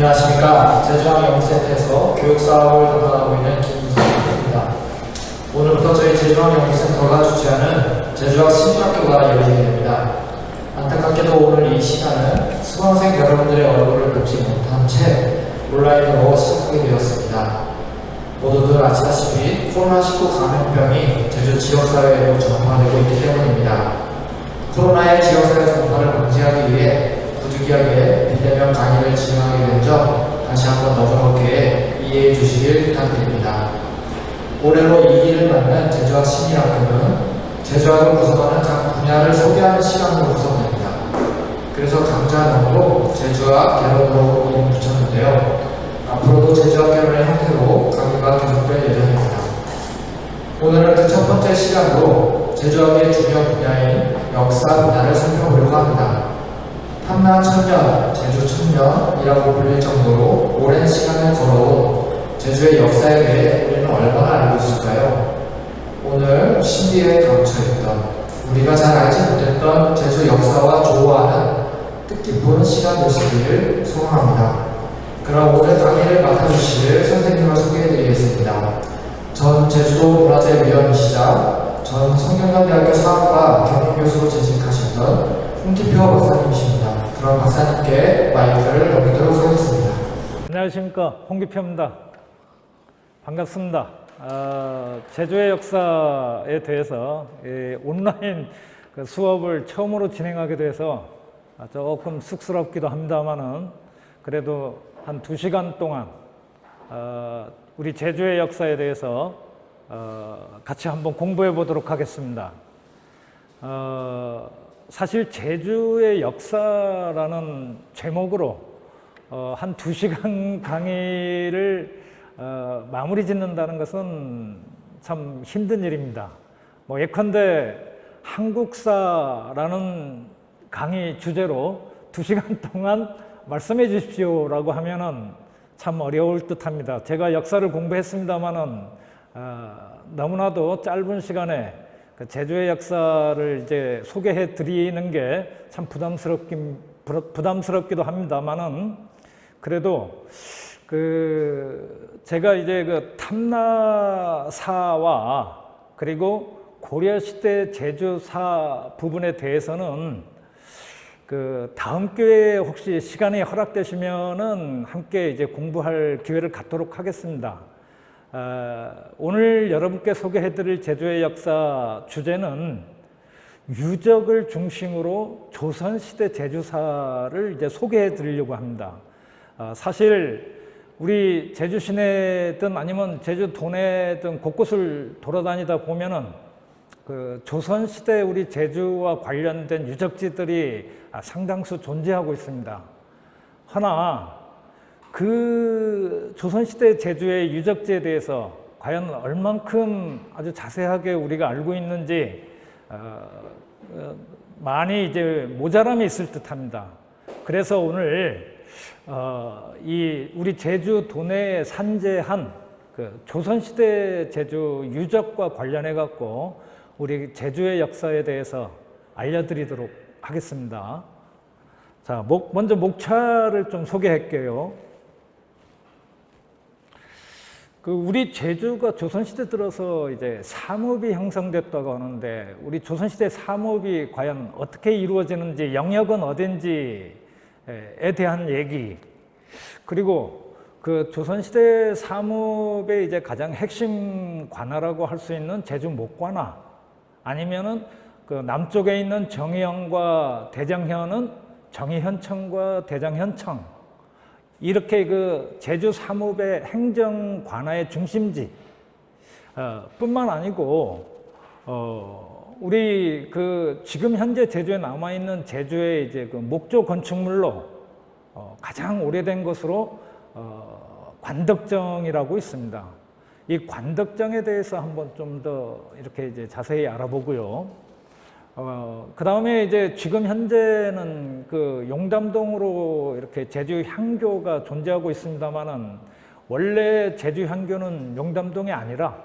안녕하십니까. 제주항 영센터에서 교육사업을 담당하고 있는 김우성입니다. 오늘부터 저희 제주항 영센터가 주최하는 제주학 심리학교가 열리게 됩니다. 안타깝게도 오늘 이 시간은 수강생 여러분들의 얼굴을 뵙지 못한 채 온라인으로 시작하게 되었습니다. 모두들 아시다시피 코로나19 감염병이 제주 지역사회로 전파되고 있기 때문입니다. 코로나의 지역사회 전파를 방지하기 위해 부득이하게 비대면 강의를 진행하게 된 점 다시 한번 너그럽게 이해해 주시길 부탁드립니다. 올해로 2기를 맞는 제주학 심리학교는 제주학을 구성하는 각 분야를 소개하는 시간으로 구성됩니다. 그래서 강좌명으로 제주학 개론으로 이름 붙였는데요. 앞으로도 제주학 개론의 형태로 강의가 계속될 예정입니다. 오늘은 그 첫 번째 시간으로 제주학의 중요 분야인 역사 분야를 살펴보려고 합니다. 탐나천년, 제주천년이라고 불릴 정도로 오랜 시간을 걸어온 제주의 역사에 대해 우리는 얼마나 알고 있을까요? 오늘 신비의 감춰있던, 우리가 잘 알지 못했던 제주 역사와 조화하는 뜻깊은 시간 되시기를 소망합니다. 그럼 오늘 강의를 맡아주실 선생님을 소개해드리겠습니다. 전 제주도 문화재위원이시자 전 성균관대학교 사학과 겸임교수로 재직하셨던 홍기표 박사님이십니다. 그럼 박사님께 마이크를 넘기도록 하겠습니다. 안녕하십니까, 홍기표입니다. 반갑습니다. 제주의 역사에 대해서 온라인 수업을 처음으로 진행하게 돼서 조금 쑥스럽기도 합니다만은 그래도 한 2시간 동안 우리 제주의 역사에 대해서 같이 한번 공부해 보도록 하겠습니다. 사실 제주의 역사라는 제목으로 한 2시간 강의를 마무리 짓는다는 것은 참 힘든 일입니다. 예컨대 한국사라는 강의 주제로 2시간 동안 말씀해 주십시오라고 하면은 참 어려울 듯합니다. 제가 역사를 공부했습니다만은 너무나도 짧은 시간에 제주의 역사를 이제 소개해 드리는 게 참 부담스럽기도 합니다만은 그래도 제가 이제 탐나사와 그리고 고려시대 제주사 부분에 대해서는 다음 기회에 혹시 시간이 허락되시면은 함께 이제 공부할 기회를 갖도록 하겠습니다. 오늘 여러분께 소개해드릴 제주의 역사 주제는 유적을 중심으로 조선시대 제주사를 이제 소개해드리려고 합니다. 사실 우리 제주 시내든 아니면 제주 도내든 곳곳을 돌아다니다 보면은 조선시대 우리 제주와 관련된 유적지들이 상당수 존재하고 있습니다. 허나 조선시대 제주의 유적지에 대해서 과연 얼만큼 아주 자세하게 우리가 알고 있는지 많이 이제 모자람이 있을 듯합니다. 그래서 오늘 우리 제주 도내에 산재한 조선시대 제주 유적과 관련해 갖고 우리 제주의 역사에 대해서 알려드리도록 하겠습니다. 자, 먼저 목차를 좀 소개할게요. 우리 제주가 조선시대 들어서 이제 삼업이 형성됐다고 하는데 우리 조선시대 삼업이 과연 어떻게 이루어지는지 영역은 어딘지에 대한 얘기 그리고 조선시대 삼업의 이제 가장 핵심 관하라고 할 수 있는 제주 목관하 아니면은 남쪽에 있는 정의현과 대장현은 정의현청과 대장현청 이렇게 제주 삼업의 행정 관하의 중심지 뿐만 아니고 우리 지금 현재 제주에 남아 있는 제주의 이제 목조 건축물로 가장 오래된 것으로 관덕정이라고 있습니다. 이 관덕정에 대해서 한번 좀 더 이렇게 이제 자세히 알아보고요. 그 다음에 이제 지금 현재는 용담동으로 이렇게 제주 향교가 존재하고 있습니다만은 원래 제주 향교는 용담동이 아니라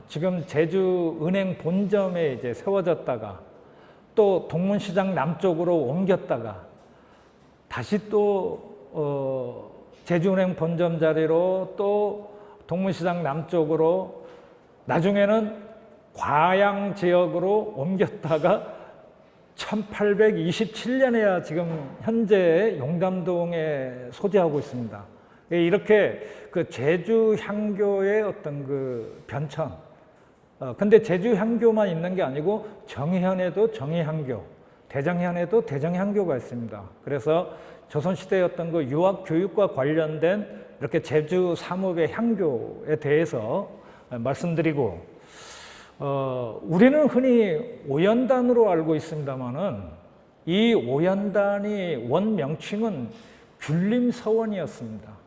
지금 제주은행 본점에 이제 세워졌다가 또 동문시장 남쪽으로 옮겼다가 다시 또 제주은행 본점 자리로 또 동문시장 남쪽으로 나중에는 과양 지역으로 옮겼다가 1827년에야 지금 현재 용담동에 소재하고 있습니다. 이렇게 그 제주 향교의 어떤 그 변천. 근데 제주 향교만 있는 게 아니고 정의현에도 정의향교, 대정현에도 대정향교가 있습니다. 그래서 조선시대의 어떤 그 유학 교육과 관련된 이렇게 제주 삼읍의 향교에 대해서 말씀드리고, 우리는 흔히 오연단으로 알고 있습니다만은 이 오연단이 원 명칭은 귤림서원이었습니다.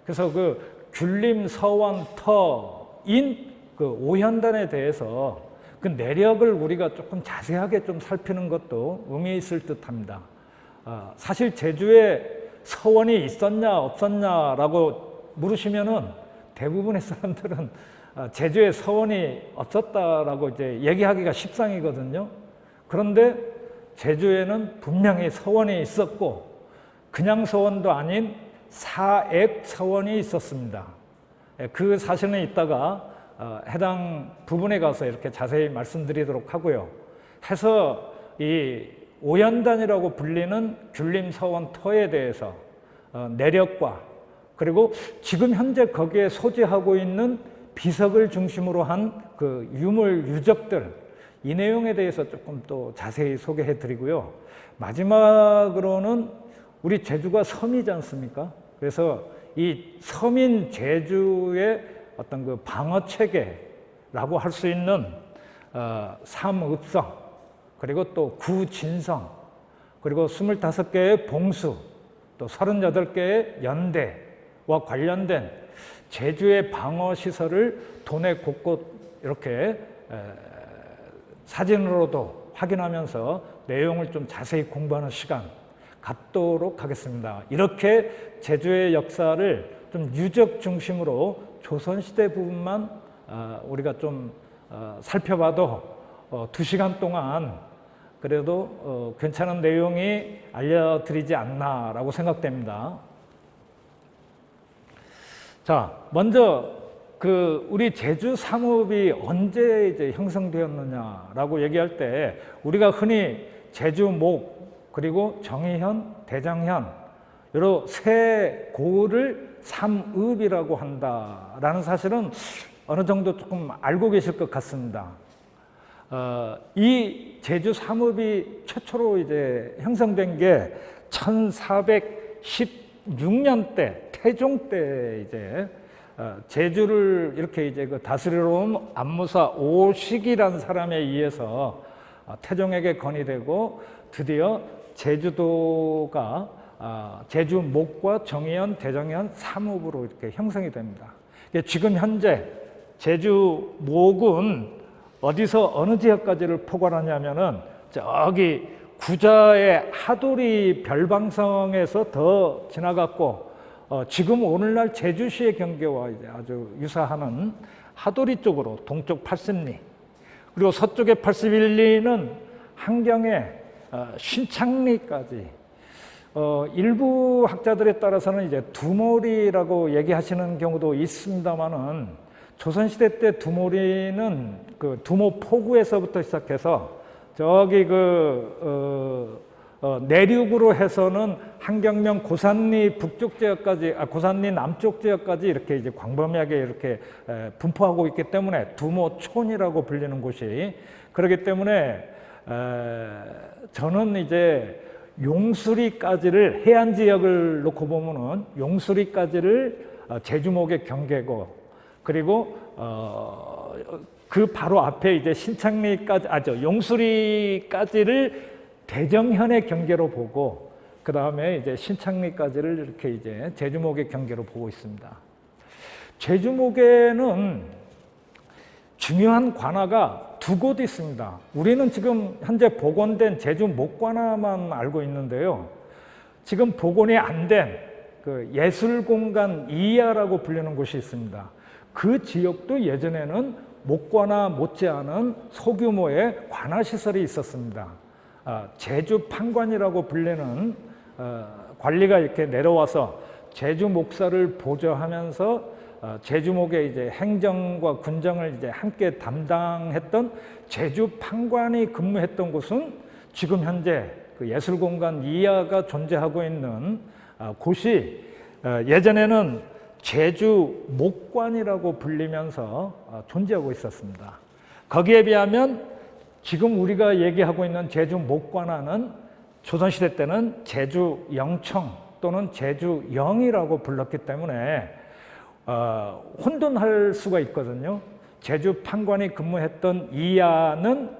그래서 그 귤림서원터인 그 오연단에 대해서 그 내력을 우리가 조금 자세하게 좀 살피는 것도 의미 있을 듯합니다. 사실 제주에 서원이 있었냐 없었냐라고 물으시면은 대부분의 사람들은 제주에 서원이 없었다라고 이제 얘기하기가 십상이거든요. 그런데 제주에는 분명히 서원이 있었고 그냥 서원도 아닌 사액 서원이 있었습니다. 그 사실은 이따가 해당 부분에 가서 이렇게 자세히 말씀드리도록 하고요. 해서 이 오연단이라고 불리는 귤림서원터에 대해서 내력과 그리고 지금 현재 거기에 소재하고 있는 비석을 중심으로 한 그 유물 유적들, 이 내용에 대해서 조금 또 자세히 소개해 드리고요. 마지막으로는 우리 제주가 섬이지 않습니까? 그래서 이 섬인 제주의 어떤 그 방어 체계라고 할 수 있는 삼읍성, 그리고 또 구진성, 그리고 25개의 봉수, 또 38개의 연대와 관련된 제주의 방어 시설을 도내 곳곳 이렇게 사진으로도 확인하면서 내용을 좀 자세히 공부하는 시간 갖도록 하겠습니다. 이렇게 제주의 역사를 좀 유적 중심으로 조선시대 부분만 우리가 좀 살펴봐도 2시간 동안 그래도 괜찮은 내용이 알려드리지 않나라고 생각됩니다. 자, 먼저 그 우리 제주 삼읍이 언제 이제 형성되었느냐라고 얘기할 때 우리가 흔히 제주목 그리고 정의현, 대정현 여러 세 고을을 삼읍이라고 한다라는 사실은 어느 정도 조금 알고 계실 것 같습니다. 이 제주 삼읍이 최초로 이제 형성된 게 1416년 때 태종 때 이제 제주를 이렇게 이제 그 다스리러 온 안무사 오식이라는 사람에 의해서 태종에게 건의되고 드디어 제주도가 제주목과 정의현, 대정현 삼읍으로 이렇게 형성이 됩니다. 지금 현재 제주목은 어디서 어느 지역까지를 포괄하냐면은 저기 구자의 하도리 별방성에서 더 지나갔고 지금 오늘날 제주시의 경계와 이제 아주 유사하는 하도리 쪽으로 동쪽 80리 그리고 서쪽의 81리는 한경의 신창리까지 일부 학자들에 따라서는 이제 두모리라고 얘기하시는 경우도 있습니다만은 조선시대 때 두모리는 그 두모포구에서부터 시작해서 저기 내륙으로 해서는 한경명 고산리 북쪽 지역까지, 고산리 남쪽 지역까지 이렇게 이제 광범위하게 이렇게 분포하고 있기 때문에 두모촌이라고 불리는 곳이 그렇기 때문에 저는 이제 용수리까지를 해안 지역을 놓고 보면은 용수리까지를 제주목의 경계고 그리고 그 바로 앞에 이제 신창리까지 용수리까지를 대정현의 경계로 보고 그 다음에 이제 신창리까지를 이렇게 이제 제주목의 경계로 보고 있습니다. 제주목에는 중요한 관아가 두 곳 있습니다. 우리는 지금 현재 복원된 제주목관아만 알고 있는데요. 지금 복원이 안 된 그 예술공간 이하라고 불리는 곳이 있습니다. 그 지역도 예전에는 목관아 못지않은 소규모의 관아시설이 있었습니다. 제주 판관이라고 불리는 관리가 이렇게 내려와서 제주 목사를 보좌하면서 제주목의 이제 행정과 군정을 이제 함께 담당했던 제주 판관이 근무했던 곳은 지금 현재 그 예술공간 이하가 존재하고 있는 곳이 예전에는 제주 목관이라고 불리면서 존재하고 있었습니다. 거기에 비하면 지금 우리가 얘기하고 있는 제주 목관하는 조선시대 때는 제주 영청 또는 제주 영이라고 불렀기 때문에 혼돈할 수가 있거든요. 제주 판관이 근무했던 이하는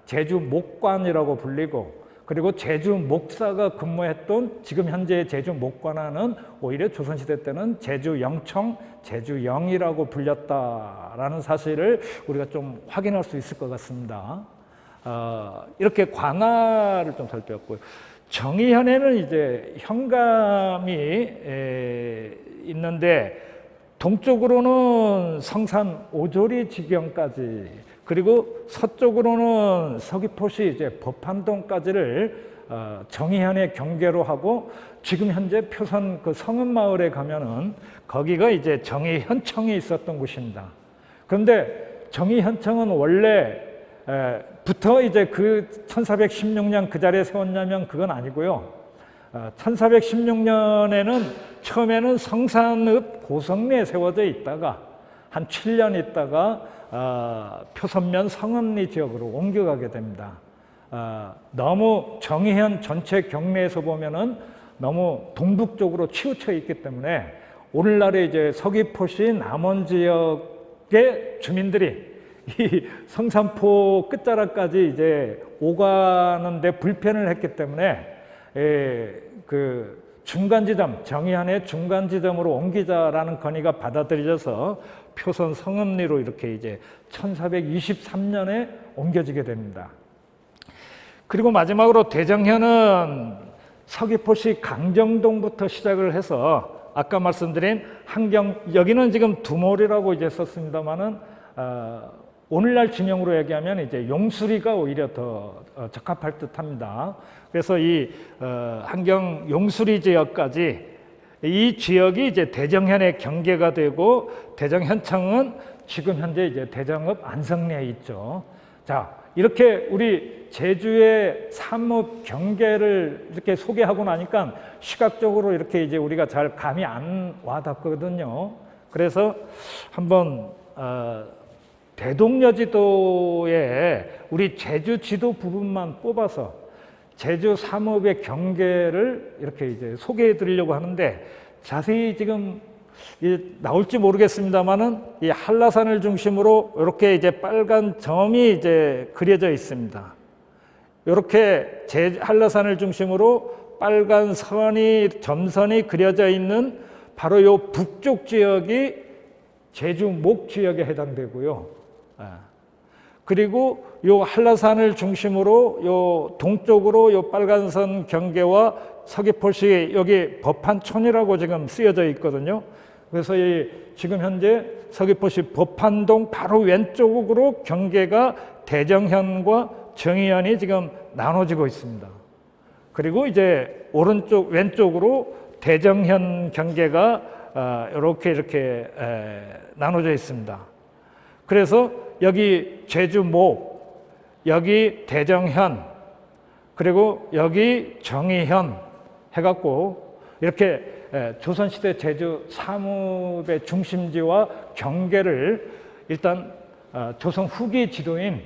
제주 목관이라고 불리고, 그리고 제주 목사가 근무했던 지금 현재의 제주 목관하는 오히려 조선시대 때는 제주 영청, 제주 영이라고 불렸다라는 사실을 우리가 좀 확인할 수 있을 것 같습니다. 이렇게 관할을 좀 살펴봤고요. 정의현에는 이제 현감이 있는데 동쪽으로는 성산 오조리 지경까지, 그리고 서쪽으로는 서귀포시 이제 법한동까지를 정의현의 경계로 하고, 지금 현재 표선 그 성읍마을에 가면은 거기가 이제 정의현청이 있었던 곳입니다. 그런데 정의현청은 원래 부터 이제 그 1416년 그 자리에 세웠냐면 그건 아니고요. 1416년에는 처음에는 성산읍 고성리에 세워져 있다가 한 7년 있다가 표선면 성읍리 지역으로 옮겨가게 됩니다. 너무 정의현 전체 경내에서 보면은 너무 동북쪽으로 치우쳐 있기 때문에 오늘날의 이제 서귀포시 남원 지역의 주민들이 이 성산포 끝자락까지 이제 오가는데 불편을 했기 때문에 그 중간 지점, 정의현의 중간 지점으로 옮기자라는 건의가 받아들여져서 표선 성읍리로 이렇게 이제 1423년에 옮겨지게 됩니다. 그리고 마지막으로 대정현은 서귀포시 강정동부터 시작을 해서 아까 말씀드린 한경, 여기는 지금 두몰이라고 이제 썼습니다만은 오늘날 진영으로 얘기하면 이제 용수리가 오히려 더 적합할 듯합니다. 그래서 이 한경 용수리 지역까지 이 지역이 이제 대정현의 경계가 되고, 대정현청은 지금 현재 이제 대정읍 안성리에 있죠. 자, 이렇게 우리 제주의 삼읍 경계를 이렇게 소개하고 나니까 시각적으로 이렇게 이제 우리가 잘 감이 안 와닿거든요. 그래서 한번 대동여지도에 우리 제주 지도 부분만 뽑아서 제주 삼읍의 경계를 이렇게 이제 소개해 드리려고 하는데, 자세히 지금 나올지 모르겠습니다만은 이 한라산을 중심으로 이렇게 이제 빨간 점이 이제 그려져 있습니다. 이렇게 한라산을 중심으로 빨간 선이, 점선이 그려져 있는 바로 이 북쪽 지역이 제주 목 지역에 해당되고요. 그리고 요 한라산을 중심으로 요 동쪽으로 요 빨간선 경계와 서귀포시 여기 법한촌이라고 지금 쓰여져 있거든요. 그래서 이 지금 현재 서귀포시 법한동 바로 왼쪽으로 경계가 대정현과 정의현이 지금 나눠지고 있습니다. 그리고 이제 오른쪽 왼쪽으로 대정현 경계가 이렇게 나눠져 있습니다. 그래서 여기 제주목, 여기 대정현, 그리고 여기 정의현 해갖고 이렇게 조선시대 제주 삼읍의 중심지와 경계를 일단 조선 후기 지도인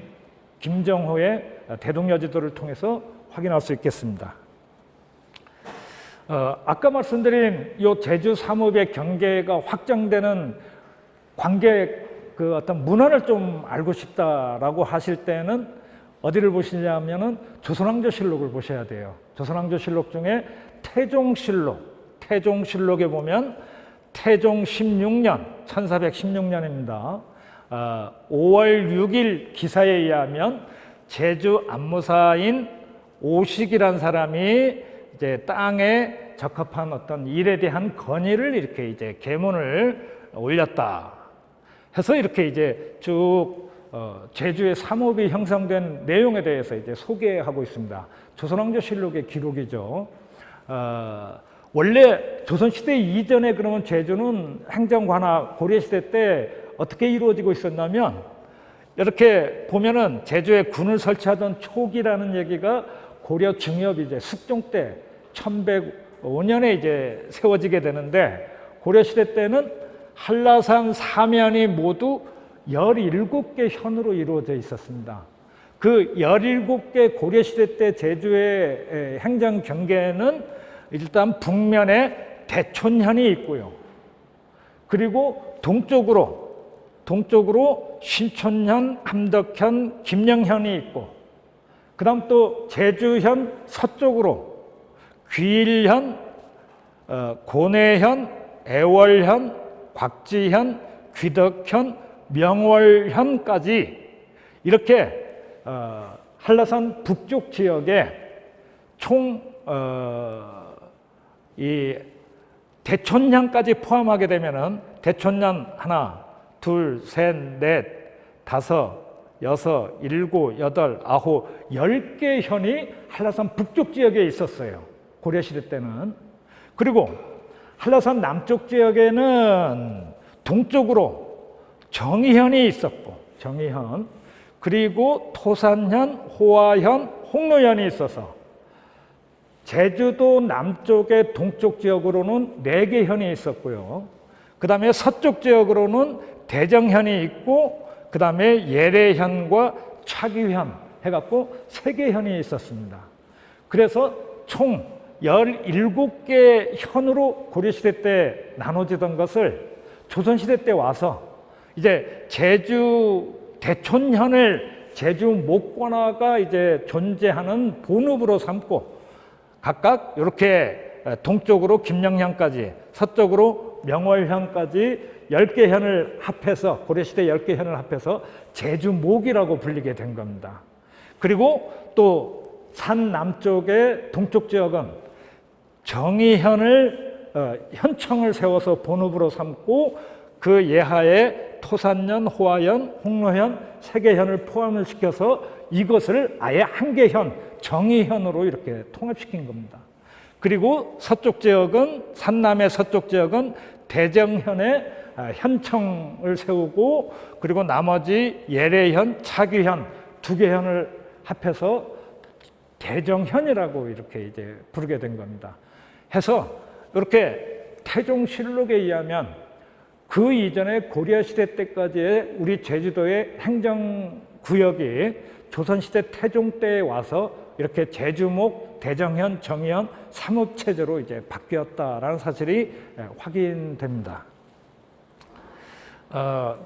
김정호의 대동여지도를 통해서 확인할 수 있겠습니다. 아까 말씀드린 이 제주 삼읍의 경계가 확정되는 관계, 그 어떤 문헌을 좀 알고 싶다라고 하실 때는 어디를 보시냐면은 조선왕조실록을 보셔야 돼요. 조선왕조실록 중에 태종실록에 보면 태종 16년, 1416년입니다. 5월 6일 기사에 의하면 제주 안무사인 오식이란 사람이 이제 땅에 적합한 어떤 일에 대한 건의를 이렇게 이제 계문을 올렸다 해서 이렇게 이제 쭉 제주의 삼읍이 형성된 내용에 대해서 이제 소개하고 있습니다. 조선왕조실록의 기록이죠. 원래 조선시대 이전에 그러면 제주는 행정관화 고려시대 때 어떻게 이루어지고 있었냐면 이렇게 보면은 제주에 군을 설치하던 초기라는 얘기가 고려 중엽 이제 숙종 때 1105년에 이제 세워지게 되는데 고려시대 때는 한라산 사면이 모두 17개 현으로 이루어져 있었습니다. 그 17개 고려시대 때 제주의 행정 경계는 일단 북면에 대촌현이 있고요. 그리고 동쪽으로 신촌현, 함덕현, 김영현이 있고, 그 다음 또 제주현 서쪽으로 귀일현, 고내현, 애월현, 곽지현, 귀덕현, 명월현까지 이렇게 한라산 북쪽 지역에 총 이 대촌현까지 포함하게 되면은 대촌현 하나, 둘, 셋, 넷, 다섯, 여섯, 일곱, 여덟, 아홉, 10개 현이 한라산 북쪽 지역에 있었어요. 고려시대 때는. 그리고 한라산 남쪽 지역에는 동쪽으로 정의현이 있었고, 정의현, 그리고 토산현, 호화현, 홍로현이 있어서 제주도 남쪽의 동쪽 지역으로는 4개 현이 있었고요. 그 다음에 서쪽 지역으로는 대정현이 있고, 그 다음에 예래현과 차기현 해갖고 3개 현이 있었습니다. 그래서 총 17개 현으로 고려시대 때 나눠지던 것을 조선시대 때 와서 이제 제주 대촌현을 제주 목관화가 이제 존재하는 본읍으로 삼고 각각 이렇게 동쪽으로 김영현까지, 서쪽으로 명월현까지 10개 현을 합해서, 고려시대 10개 현을 합해서 제주목이라고 불리게 된 겁니다. 그리고 또 산 남쪽의 동쪽 지역은 정의현을 현청을 세워서 본읍으로 삼고 그 예하에 토산현, 호화현, 홍로현 3개 현을 포함을 시켜서 이것을 아예 한 개 현, 정의현으로 이렇게 통합시킨 겁니다. 그리고 서쪽 지역은, 산남의 서쪽 지역은 대정현에 현청을 세우고, 그리고 나머지 예래현, 차기현 2개 현을 합해서 대정현이라고 이렇게 이제 부르게 된 겁니다. 해서 이렇게 태종실록에 의하면 그 이전에 고려시대 때까지의 우리 제주도의 행정구역이 조선시대 태종 때에 와서 이렇게 제주목, 대정현, 정의현, 삼읍체제로 이제 바뀌었다라는 사실이 확인됩니다.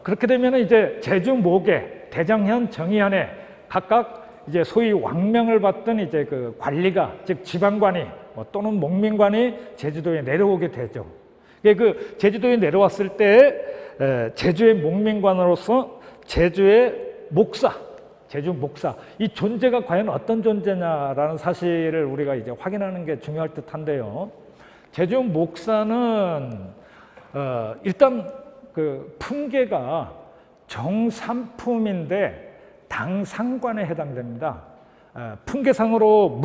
그렇게 되면 이제 제주목에 대정현, 정의현에 각각 이제 소위 왕명을 받던 이제 그 관리가, 즉 지방관이 또는 목민관이 제주도에 내려오게 되죠. 그 제주도에 내려왔을 때 제주의 목민관으로서 제주의 목사, 제주 목사, 이 존재가 과연 어떤 존재냐라는 사실을 우리가 이제 확인하는 게 중요할 듯한데요. 제주 목사는 일단 그 품계가 정삼품인데 당상관에 해당됩니다. 품계상으로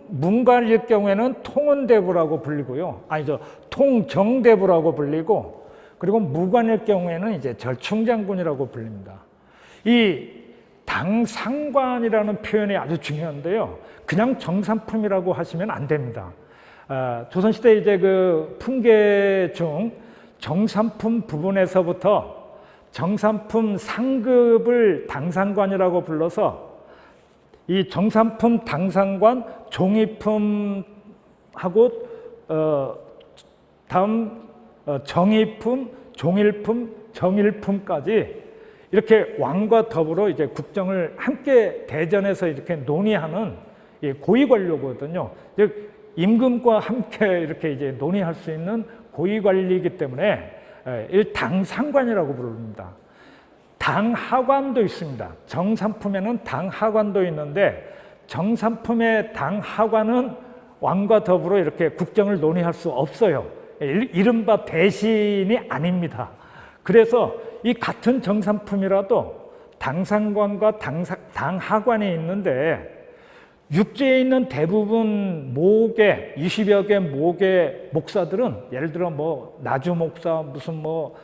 문관일 경우에는 통은대부라고 불리고요. 아니죠, 통정대부라고 불리고, 그리고 무관일 경우에는 이제 절충장군이라고 불립니다. 이 당상관이라는 표현이 아주 중요한데요. 그냥 정삼품이라고 하시면 안 됩니다. 조선시대 이제 그 품계 중 정삼품 부분에서부터 정삼품 상급을 당상관이라고 불러서 이 정삼품, 당상관, 종이품하고 다음 정이품, 종일품, 정일품까지 이렇게 왕과 더불어 이제 국정을 함께 대전에서 이렇게 논의하는 고위 관료거든요. 즉 임금과 함께 이렇게 이제 논의할 수 있는 고위 관리이기 때문에 당상관이라고 부릅니다. 당하관도 있습니다. 정삼품에는 당하관도 있는데 정삼품의 당하관은 왕과 더불어 이렇게 국정을 논의할 수 없어요. 이른바 대신이 아닙니다. 그래서 이 같은 정삼품이라도 당상관과 당하관이 있는데 육지에 있는 대부분 모계 20여 개 모계 목사들은 예를 들어 뭐 나주 목사 무슨 뭐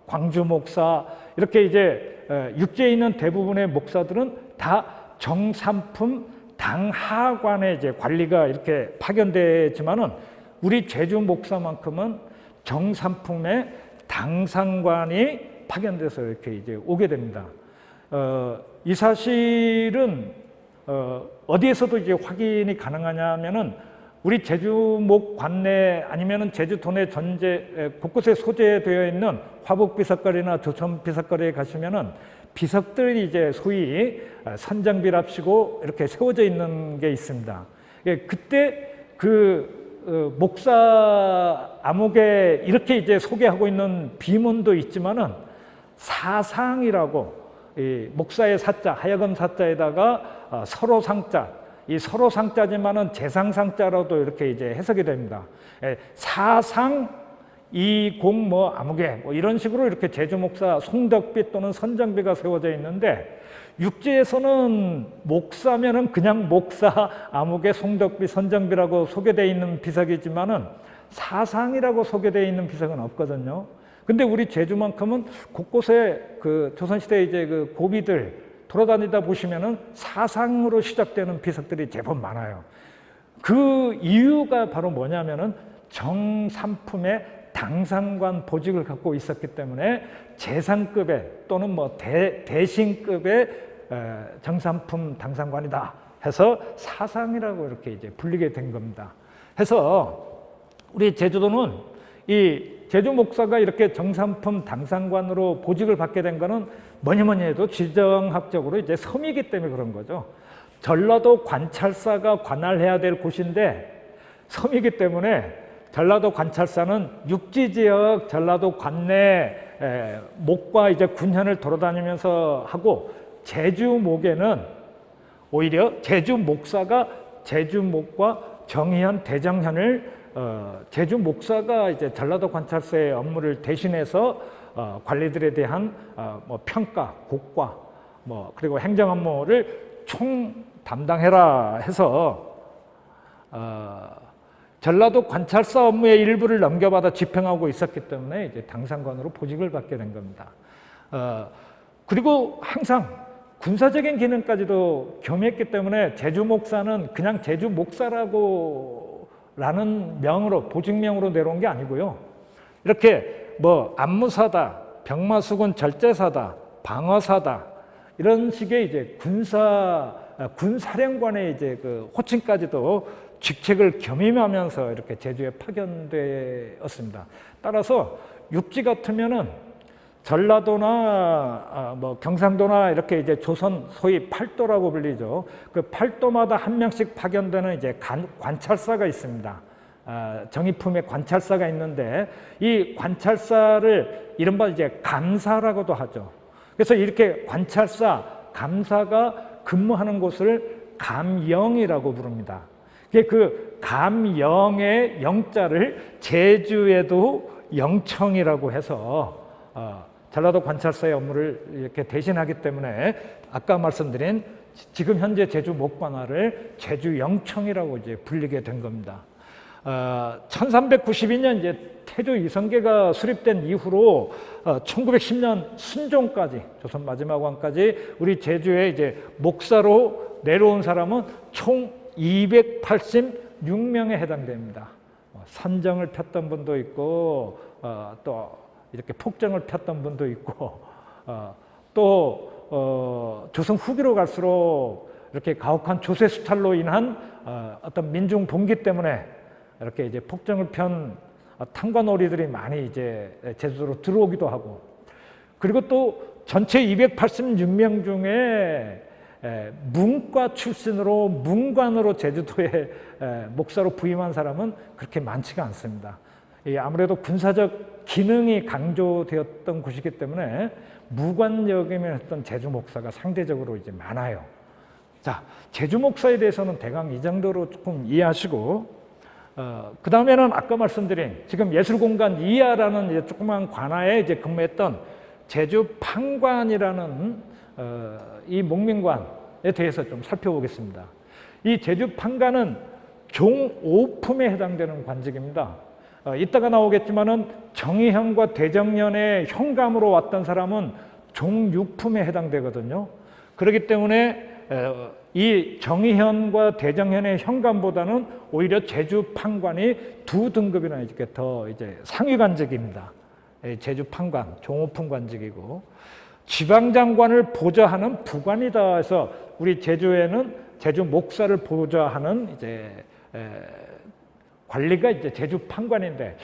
광주 목사 이렇게 이제 육지에 있는 대부분의 목사들은 다 정삼품 당하관에 이제 관리가 이렇게 파견되지만은 우리 제주 목사만큼은 정삼품의 당상관이 파견돼서 이렇게 이제 오게 됩니다. 이 사실은 어디에서도 이제 확인이 가능하냐면은 우리 제주목 관내 아니면은 제주도 내 전제 곳곳에 소재되어 있는 화북 비석거리나 조천 비석거리에 가시면은 비석들이 이제 소위 선장비랍시고 이렇게 세워져 있는 게 있습니다. 그때 그 목사 암흑에 이렇게 이제 소개하고 있는 비문도 있지만은 사상이라고 이 목사의 사자 하여금 사자에다가 서로 상자 이 서로 상자지만은 재상상자로도 이렇게 이제 해석이 됩니다. 사상 이공 뭐 아무개 뭐 이런 식으로 이렇게 제주 목사 송덕비 또는 선장비가 세워져 있는데 육지에서는 목사면은 그냥 목사 아무개 송덕비 선장비라고 소개되어 있는 비석이지만은 사상이라고 소개되어 있는 비석은 없거든요. 근데 우리 제주만큼은 곳곳에 그 조선시대 이제 그 고비들 돌아다니다 보시면은 사상으로 시작되는 비석들이 제법 많아요. 그 이유가 바로 뭐냐면은 정삼품의 당상관 보직을 갖고 있었기 때문에 재상급의 또는 뭐 대신급의 정삼품 당상관이다 해서 사상이라고 이렇게 이제 불리게 된 겁니다. 해서 우리 제주도는 이 제주 목사가 이렇게 정삼품 당상관으로 보직을 받게 된 거는 뭐니 해도 지정학적으로 이제 섬이기 때문에 그런 거죠. 전라도 관찰사가 관할해야 될 곳인데 섬이기 때문에 전라도 관찰사는 육지 지역 전라도 관내 목과 이제 군현을 돌아다니면서 하고 제주 목에는 오히려 제주 목사가 제주 목과 정의현 대정현을 제주 목사가 이제 전라도 관찰사의 업무를 대신해서 관리들에 대한 뭐 평가, 곡과 뭐 그리고 행정 업무를 총 담당해라 해서 전라도 관찰사 업무의 일부를 넘겨받아 집행하고 있었기 때문에 이제 당상관으로 보직을 받게 된 겁니다. 그리고 항상 군사적인 기능까지도 겸했기 때문에 제주 목사는 그냥 제주 목사라고 라는 명으로 보직명으로 내려온 게 아니고요. 이렇게 뭐 안무사다, 병마수군 절제사다, 방어사다 이런 식의 이제 군사령관의 이제 그 호칭까지도 직책을 겸임하면서 이렇게 제주에 파견되었습니다. 따라서 육지 같으면은 전라도나 뭐 경상도나 이렇게 이제 조선 소위 팔도라고 불리죠. 그 팔도마다 한 명씩 파견되는 이제 관찰사가 있습니다. 정의품의 관찰사가 있는데 이 관찰사를 이른바 이제 감사라고도 하죠. 그래서 이렇게 관찰사, 감사가 근무하는 곳을 감영이라고 부릅니다. 그 감영의 영자를 제주에도 영청이라고 해서 전라도 관찰사의 업무를 이렇게 대신하기 때문에 아까 말씀드린 지금 현재 제주 목관할을 제주 영청이라고 이제 불리게 된 겁니다. 1392년 이제 태조 이성계가 수립된 이후로 1910년 순종까지 조선 마지막 왕까지 우리 제주에 이제 목사로 내려온 사람은 총 286명에 해당됩니다. 선정을 폈던 분도 있고 또 이렇게 폭정을 폈던 분도 있고 또 조선 후기로 갈수록 이렇게 가혹한 조세 수탈로 인한 어떤 민중 봉기 때문에 이렇게 이제 폭정을 편 탕관오리들이 많이 이제 제주도로 들어오기도 하고 그리고 또 전체 286명 중에 문과 출신으로 문관으로 제주도에 목사로 부임한 사람은 그렇게 많지가 않습니다. 아무래도 군사적 기능이 강조되었던 곳이기 때문에 무관역임을 했던 제주 목사가 상대적으로 이제 많아요. 자, 제주 목사에 대해서는 대강 이 정도로 조금 이해하시고, 그 다음에는 아까 말씀드린 지금 예술공간 이하라는 이제 조그만 관아에 이제 근무했던 제주 판관이라는 이 목민관에 대해서 좀 살펴보겠습니다. 이 제주 판관은 종5품에 해당되는 관직입니다. 이따가 나오겠지만은 정의현과 대정현의 현감으로 왔던 사람은 종6품에 해당되거든요. 그렇기 때문에 이 정의현과 대정현의 현감보다는 오히려 제주 판관이 2등급이나 이렇게 더 이제 상위 관직입니다. 제주 판관, 종5품 관직이고, 지방장관을 보좌하는 부관이다 해서 우리 제주에는 제주 목사를 보좌하는 이제 관리가 이제 제주 판관인데,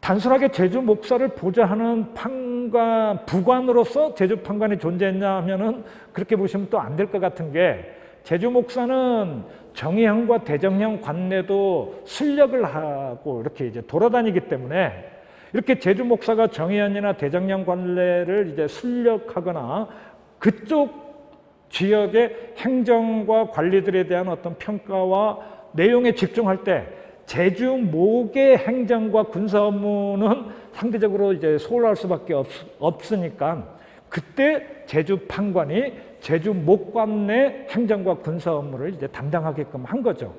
단순하게 제주 목사를 보좌하는 판관, 부관으로서 제주 판관이 존재했냐 하면은 그렇게 보시면 또 안 될 것 같은 게, 제주 목사는 정의현과 대정현 관내도 순력을 하고 이렇게 이제 돌아다니기 때문에, 이렇게 제주 목사가 정의현이나 대정현 관내를 이제 순력하거나 그쪽 지역의 행정과 관리들에 대한 어떤 평가와 내용에 집중할 때, 제주 목의 행정과 군사 업무는 상대적으로 이제 소홀할 수밖에 없으니까, 그때 제주 판관이 제주 목관내 행정과 군사 업무를 이제 담당하게끔 한 거죠.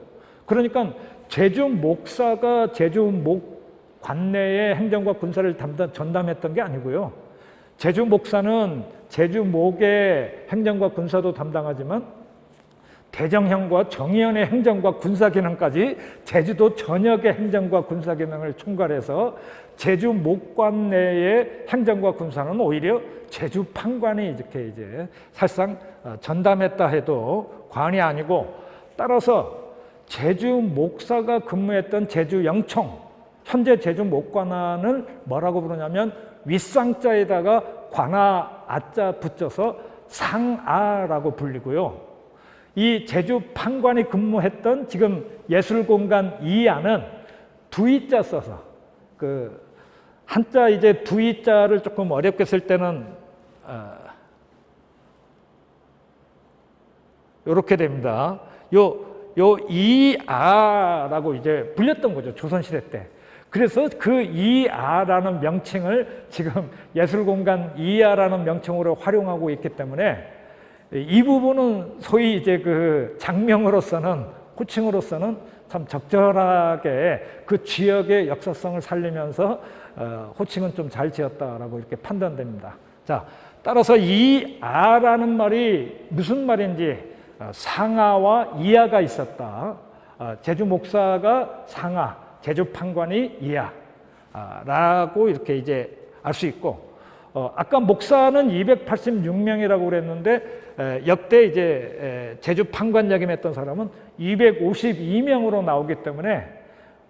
그러니까 제주 목사가 제주 목 관내의 행정과 군사를 전담했던 게 아니고요. 제주 목사는 제주 목의 행정과 군사도 담당하지만 대정현과 정의현의 행정과 군사 기능까지 제주도 전역의 행정과 군사 기능을 총괄해서 제주 목관 내의 행정과 군사는 오히려 제주 판관이 이렇게 이제 사실상 전담했다 해도 과언이 아니고, 따라서 제주 목사가 근무했던 제주 영청, 현재 제주 목관안을 뭐라고 부르냐면 윗상자에다가 관아 아자 붙여서 상아라고 불리고요. 이 제주 판관이 근무했던 지금 예술공간 2아는 두이자 써서, 그 한자 이제 두이자를 조금 어렵게 쓸 때는 이렇게 됩니다. 요 이아라고 이제 불렸던 거죠, 조선시대 때. 그래서 그 이아라는 명칭을 지금 예술공간 2아라는 명칭으로 활용하고 있기 때문에, 이 부분은 소위 이제 그 장명으로서는, 호칭으로서는 참 적절하게 그 지역의 역사성을 살리면서 호칭은 좀 잘 지었다라고 이렇게 판단됩니다. 자, 따라서 이 아라는 말이 무슨 말인지, 상아와 이하가 있었다. 제주 목사가 상아, 제주 판관이 이하라고 이렇게 이제 알 수 있고, 아까 목사는 286명이라고 그랬는데, 역대 이제 제주 판관 역임했던 사람은 252명으로 나오기 때문에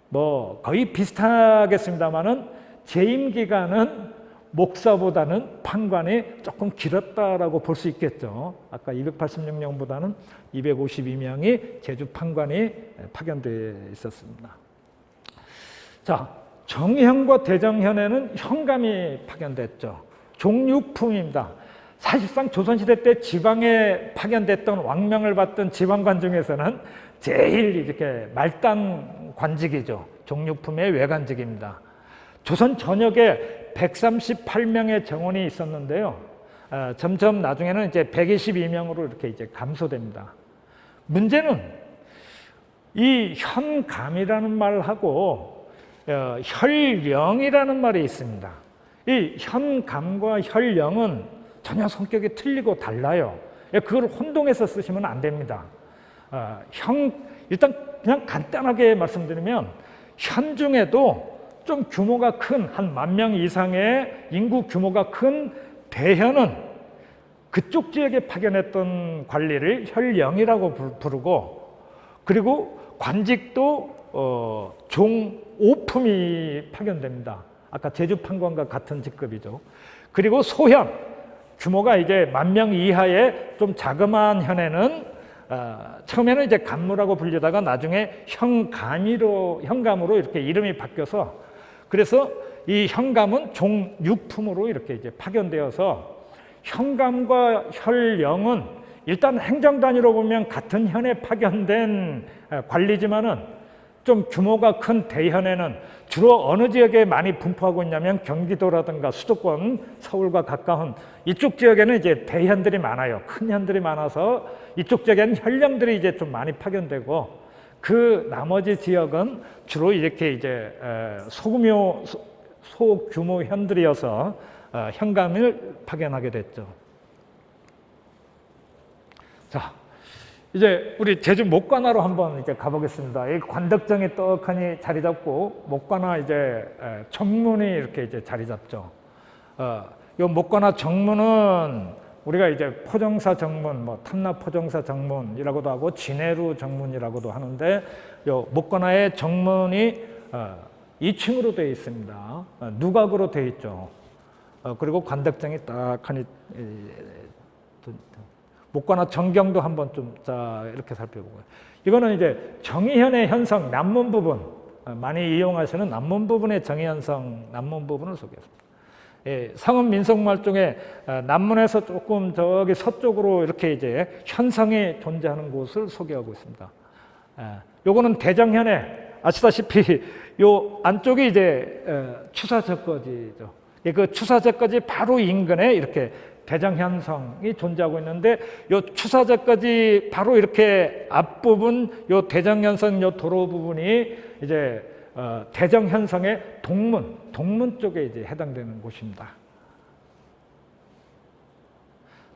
뭐 거의 비슷하겠습니다만은 재임 기간은 목사보다는 판관이 조금 길었다라고 볼 수 있겠죠. 아까 286명보다는 252명이 제주 판관이 파견되어 있었습니다. 자, 정의현과 대정현에는 현감이 파견됐죠. 종6품입니다. 사실상 조선시대 때 지방에 파견됐던 왕명을 받던 지방관 중에서는 제일 이렇게 말단 관직이죠. 종6품의 외관직입니다. 조선 전역에 138명의 정원이 있었는데요. 점점 나중에는 이제 122명으로 이렇게 이제 감소됩니다. 문제는 이 현감이라는 말하고 혈령이라는 말이 있습니다. 이 현감과 혈령은 전혀 성격이 틀리고 달라요. 그걸 혼동해서 쓰시면 안 됩니다. 일단 그냥 간단하게 말씀드리면, 현 중에도 좀 규모가 큰, 한 10,000명 이상의 인구 규모가 큰 대현은 그쪽 지역에 파견했던 관리를 혈령이라고 부르고, 그리고 관직도 종5품이 파견됩니다. 아까 제주 판관과 같은 직급이죠. 그리고 소현, 규모가 이제 10,000명 이하의 좀 자그마한 현에는 처음에는 이제 간무라고 불리다가 나중에 현감으로 이렇게 이름이 바뀌어서, 그래서 이 현감은 종6품으로 이렇게 이제 파견되어서, 현감과 혈령은 일단 행정 단위로 보면 같은 현에 파견된 관리지만은 좀 규모가 큰 대현에는 주로 어느 지역에 많이 분포하고 있냐면 경기도라든가 수도권, 서울과 가까운 이쪽 지역에는 이제 대현들이 많아요. 큰 현들이 많아서 이쪽 지역에는 현령들이 이제 좀 많이 파견되고, 그 나머지 지역은 주로 이렇게 이제 소규모 현들이어서 현감을 파견하게 됐죠. 자, 이제 우리 제주 목관화로 한번 이제 가보겠습니다. 이 관덕정이 떡하니 자리 잡고 목관화 이제 정문이 이렇게 이제 자리 잡죠. 이 목관화 정문은 우리가 이제 포정사 정문, 뭐 탐납 포정사 정문이라고도 하고 진해루 정문이라고도 하는데, 이 목관화의 정문이 2층으로 되어 있습니다. 누각으로 되어 있죠. 그리고 관덕정이 딱하니 목관화 정경도 한번 좀 이렇게 살펴보고요. 이거는 이제 정의현의 현성 남문 부분, 많이 이용하시는 남문 부분의 정의현성 남문 부분을 소개했습니다. 예, 성은 민속말 중에 남문에서 조금 저기 서쪽으로 이렇게 이제 현성이 존재하는 곳을 소개하고 있습니다. 요거는 대정현에 아시다시피 요 안쪽이 이제 추사적거지죠. 그 추사적거지 바로 인근에 이렇게 대정현성이 존재하고 있는데, 요 추사적거지 바로 이렇게 앞부분 요 대정현성 요 도로 부분이 이제 대정현성의 동문 쪽에 이제 해당되는 곳입니다.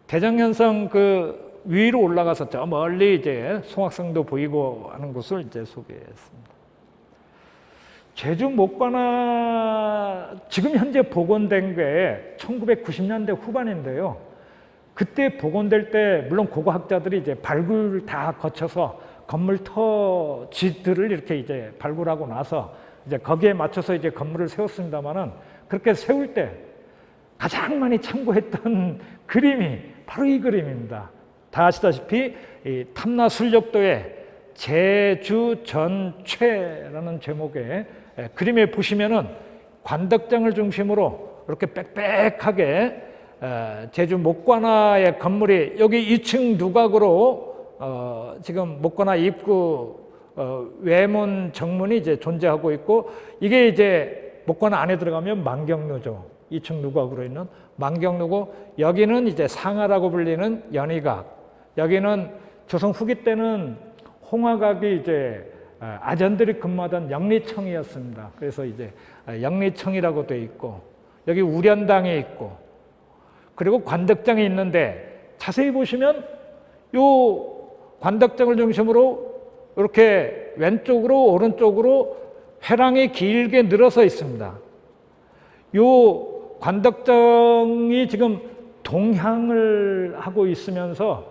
대정현성 그 위로 올라가서 저 멀리 이제 송악성도 보이고 하는 곳을 이제 소개했습니다. 제주 목관화 지금 현재 복원된 게 1990년대 후반인데요. 그때 복원될 때 물론 고고학자들이 이제 발굴 다 거쳐서 건물 터지들을 이렇게 이제 발굴하고 나서 이제 거기에 맞춰서 이제 건물을 세웠습니다만은, 그렇게 세울 때 가장 많이 참고했던 그림이 바로 이 그림입니다. 다 아시다시피 이 탐라술력도의 제주전최라는 제목의 그림에 보시면은 관덕정을 중심으로 이렇게 빽빽하게 제주 목관화의 건물이 여기 2층 누각으로 지금 목관화 입구 외문 정문이 이제 존재하고 있고, 이게 이제 목관화 안에 들어가면 만경루죠. 2층 누각으로 있는 만경루고, 여기는 이제 상하라고 불리는 연희각, 여기는 조선 후기 때는 홍화각이 이제 아전들이 근무하던 영리청이었습니다. 그래서 이제 영리청이라고 되어 있고, 여기 우련당에 있고, 그리고 관덕정이 있는데, 자세히 보시면 요 관덕정을 중심으로 이렇게 왼쪽으로 오른쪽으로 회랑이 길게 늘어서 있습니다. 요 관덕정이 지금 동향을 하고 있으면서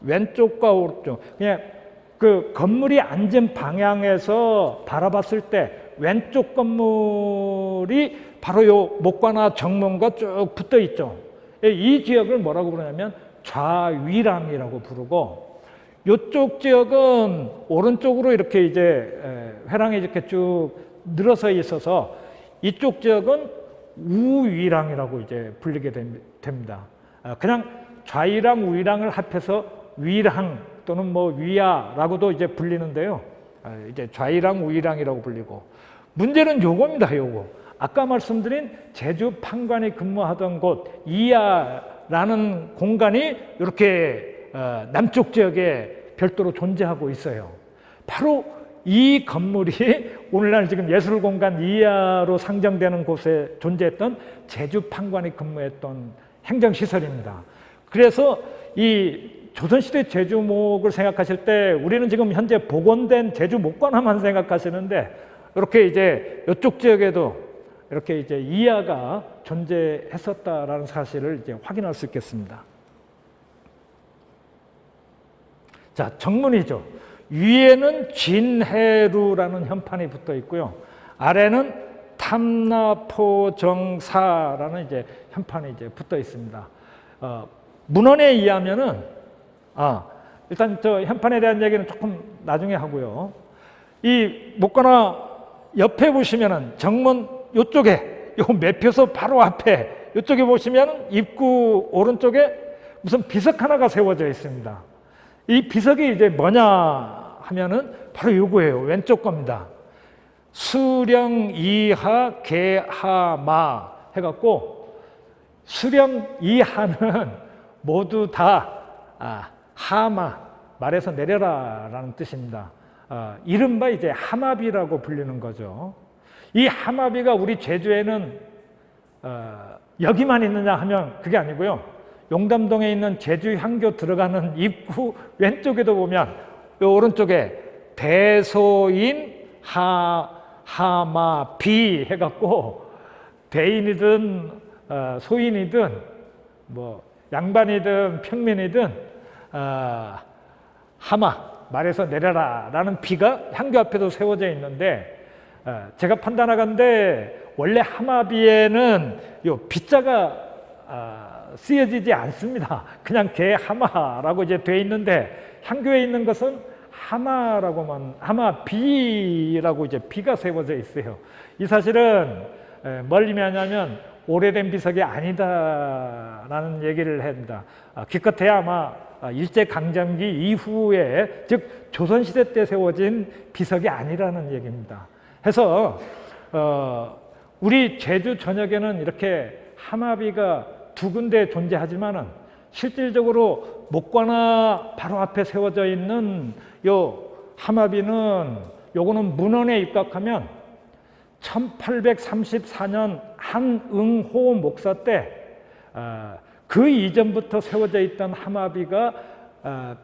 왼쪽과 오른쪽, 그냥 그 건물이 앉은 방향에서 바라봤을 때 왼쪽 건물이 바로 요 목관화 정문과 쭉 붙어 있죠. 이 지역을 뭐라고 부르냐면 좌위랑이라고 부르고, 이쪽 지역은 오른쪽으로 이렇게 이제 회랑이 이렇게 쭉 늘어서 있어서 이쪽 지역은 우위랑이라고 이제 불리게 됩니다. 그냥 좌위랑 우위랑을 합해서 위랑 또는 뭐 위야라고도 이제 불리는데요. 이제 좌위랑 우위랑이라고 불리고, 문제는 요겁니다. 요거 아까 말씀드린 제주 판관이 근무하던 곳 이야라는 공간이 이렇게 남쪽 지역에 별도로 존재하고 있어요. 바로 이 건물이 오늘날 지금 예술공간 이하로 상정되는 곳에 존재했던 제주 판관이 근무했던 행정시설입니다. 그래서 이 조선시대 제주목을 생각하실 때 우리는 지금 현재 복원된 제주 목관화만 생각하시는데, 이렇게 이제 이쪽 지역에도 이렇게 이제 이하가 존재했었다라는 사실을 이제 확인할 수 있겠습니다. 자, 정문이죠. 위에는 진해루라는 현판이 붙어 있고요. 아래는 탐나포정사라는 이제 현판이 이제 붙어 있습니다. 문헌에 의하면은 일단 저 현판에 대한 얘기는 조금 나중에 하고요. 이 목관화 옆에 보시면은 정문 요쪽에 요 매표소 바로 앞에 요쪽에 보시면 입구 오른쪽에 무슨 비석 하나가 세워져 있습니다. 이 비석이 이제 뭐냐 하면은 바로 요거예요. 왼쪽 겁니다. 수령, 이하, 개하, 마 해갖고 수령, 이하는 모두 다 하마, 말에서 내려라 라는 뜻입니다. 이른바 이제 하마비라고 불리는 거죠. 이 하마비가 우리 제주에는 여기만 있느냐 하면 그게 아니고요. 용담동에 있는 제주 향교 들어가는 입구 왼쪽에도 보면 이 오른쪽에 대소인 하마비 해갖고 대인이든 소인이든 뭐 양반이든 평민이든 하마, 말에서 내려라 라는 비가 향교 앞에도 세워져 있는데 제가 판단하건대 원래 하마비에는 요 비자가 쓰여지지 않습니다. 그냥 개하마라고 이제 돼 있는데 향교에 있는 것은 하마라고만, 하마비라고 이제 비가 세워져 있어요. 이 사실은 뭘 의미하냐면 오래된 비석이 아니다라는 얘기를 합니다. 기껏해야 아마 일제강점기 이후에, 즉 조선시대 때 세워진 비석이 아니라는 얘기입니다. 해서 우리 제주 전역에는 이렇게 하마비가 두 군데 존재하지만은 실질적으로 목관화 바로 앞에 세워져 있는 요 하마비는 요거는 문헌에 입각하면 1834년 한응호 목사 때 그 이전부터 세워져 있던 하마비가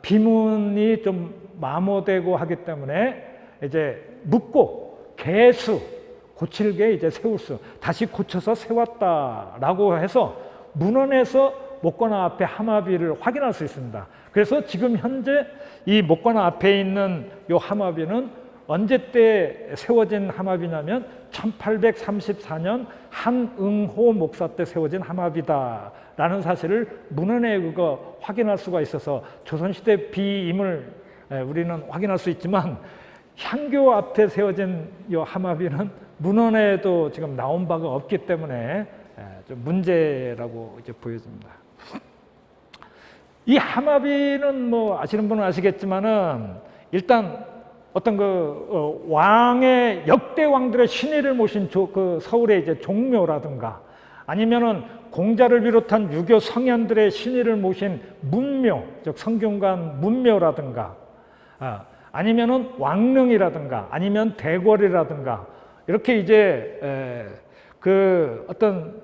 비문이 좀 마모되고 하기 때문에 이제 묻고 개수 고칠게 이제 세울 수 다시 고쳐서 세웠다라고 해서 문헌에서 목관화 앞에 하마비를 확인할 수 있습니다. 그래서 지금 현재 이 목관화 앞에 있는 이 하마비는 언제 때 세워진 하마비냐면 1834년 한응호 목사 때 세워진 하마비다라는 사실을 문헌에 그거 확인할 수가 있어서 조선시대 비임을 우리는 확인할 수 있지만 향교 앞에 세워진 이 하마비는 문헌에도 지금 나온 바가 없기 때문에 좀 문제라고 이제 보여집니다. 이 하마비는 뭐 아시는 분은 아시겠지만은 일단 어떤 그 왕의 역대 왕들의 신의를 모신 그 서울의 이제 종묘라든가 아니면은 공자를 비롯한 유교 성현들의 신의를 모신 문묘, 즉 성균관 문묘라든가 아니면은 왕릉이라든가 아니면 대궐이라든가 이렇게 이제 그 어떤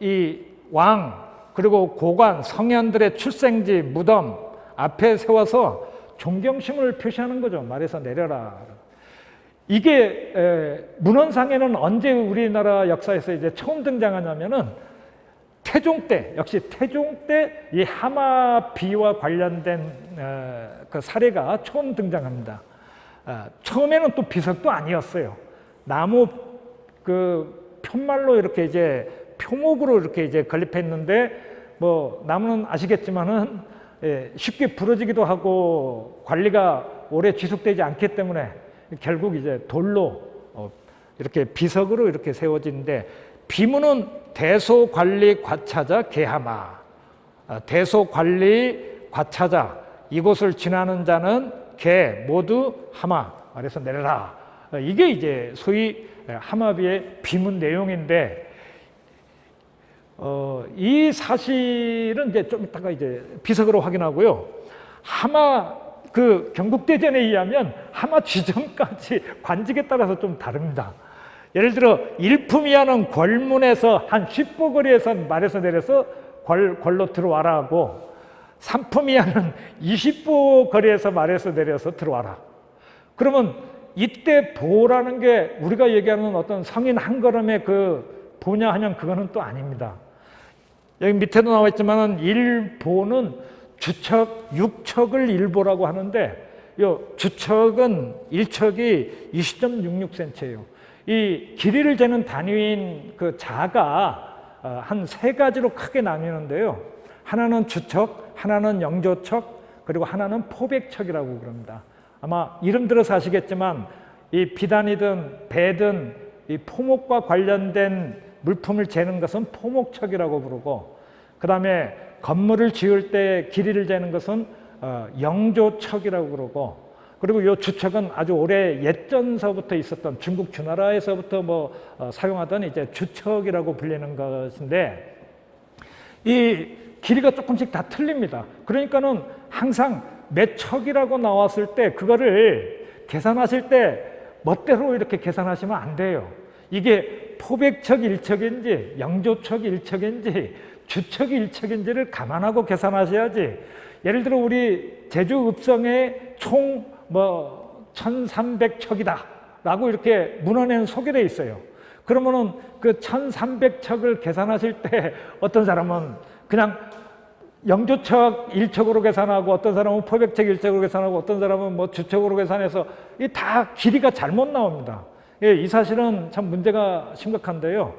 이 왕 그리고 고관 성현들의 출생지 무덤 앞에 세워서 존경심을 표시하는 거죠. 말에서 내려라. 이게 문헌상에는 언제 우리나라 역사에서 이제 처음 등장하냐면은 태종 때, 역시 태종 때 이 하마비와 관련된 그 사례가 처음 등장합니다. 처음에는 또 비석도 아니었어요. 나무 그 편말로 이렇게 이제 표목으로 이렇게 이제 건립했는데 뭐 나무는 아시겠지만은 쉽게 부러지기도 하고 관리가 오래 지속되지 않기 때문에 결국 이제 돌로 이렇게 비석으로 이렇게 세워지는데 비문은 대소관리 과차자 개하마, 대소관리 과차자 이곳을 지나는 자는 개 모두 하마 아래서 내려라. 이게 이제 소위 하마비의 비문 내용인데 이 사실은 이제 좀 이따가 이제 비석으로 확인하고요. 하마 그 경국대전에 의하면 하마 지점까지 관직에 따라서 좀 다릅니다. 예를 들어 일품이하는 궐문에서 한 10보 거리에서 말에서 내려서 궐로 들어와라 하고 삼품이하는 20보 거리에서 말에서 내려서 들어와라. 그러면 이때 보라는 게 우리가 얘기하는 어떤 성인 한 걸음의 그 보냐 하면 그거는 또 아닙니다. 여기 밑에도 나와 있지만은 일보는 주척, 육척을 일보라고 하는데 요 주척은 일척이 20.66cm예요. 이 길이를 재는 단위인 그 자가 한 세 가지로 크게 나뉘는데요. 하나는 주척, 하나는 영조척, 그리고 하나는 포백척이라고 그럽니다. 아마 이름 들어서 아시겠지만 이 비단이든 배든 이 포목과 관련된 물품을 재는 것은 포목척이라고 부르고 그 다음에 건물을 지을 때 길이를 재는 것은 영조척이라고 그러고 그리고 이 주척은 아주 오래 예전서부터 있었던 중국 주나라에서부터 사용하던 이제 주척이라고 불리는 것인데 이 길이가 조금씩 다 틀립니다. 그러니까는 항상 몇 척이라고 나왔을 때 그거를 계산하실 때 멋대로 이렇게 계산하시면 안 돼요. 이게 포백척 1척인지 영조척 1척인지 주척 1척인지를 감안하고 계산하셔야지. 예를 들어 우리 제주 읍성에 총 1300척이다 라고 이렇게 문헌에는 소개되어 있어요. 그러면은 그 1300척을 계산하실 때 어떤 사람은 그냥 영조척 1척으로 계산하고 어떤 사람은 포백척 1척으로 계산하고 어떤 사람은 주척으로 계산해서 이 다 길이가 잘못 나옵니다. 예, 이 사실은 참 문제가 심각한데요.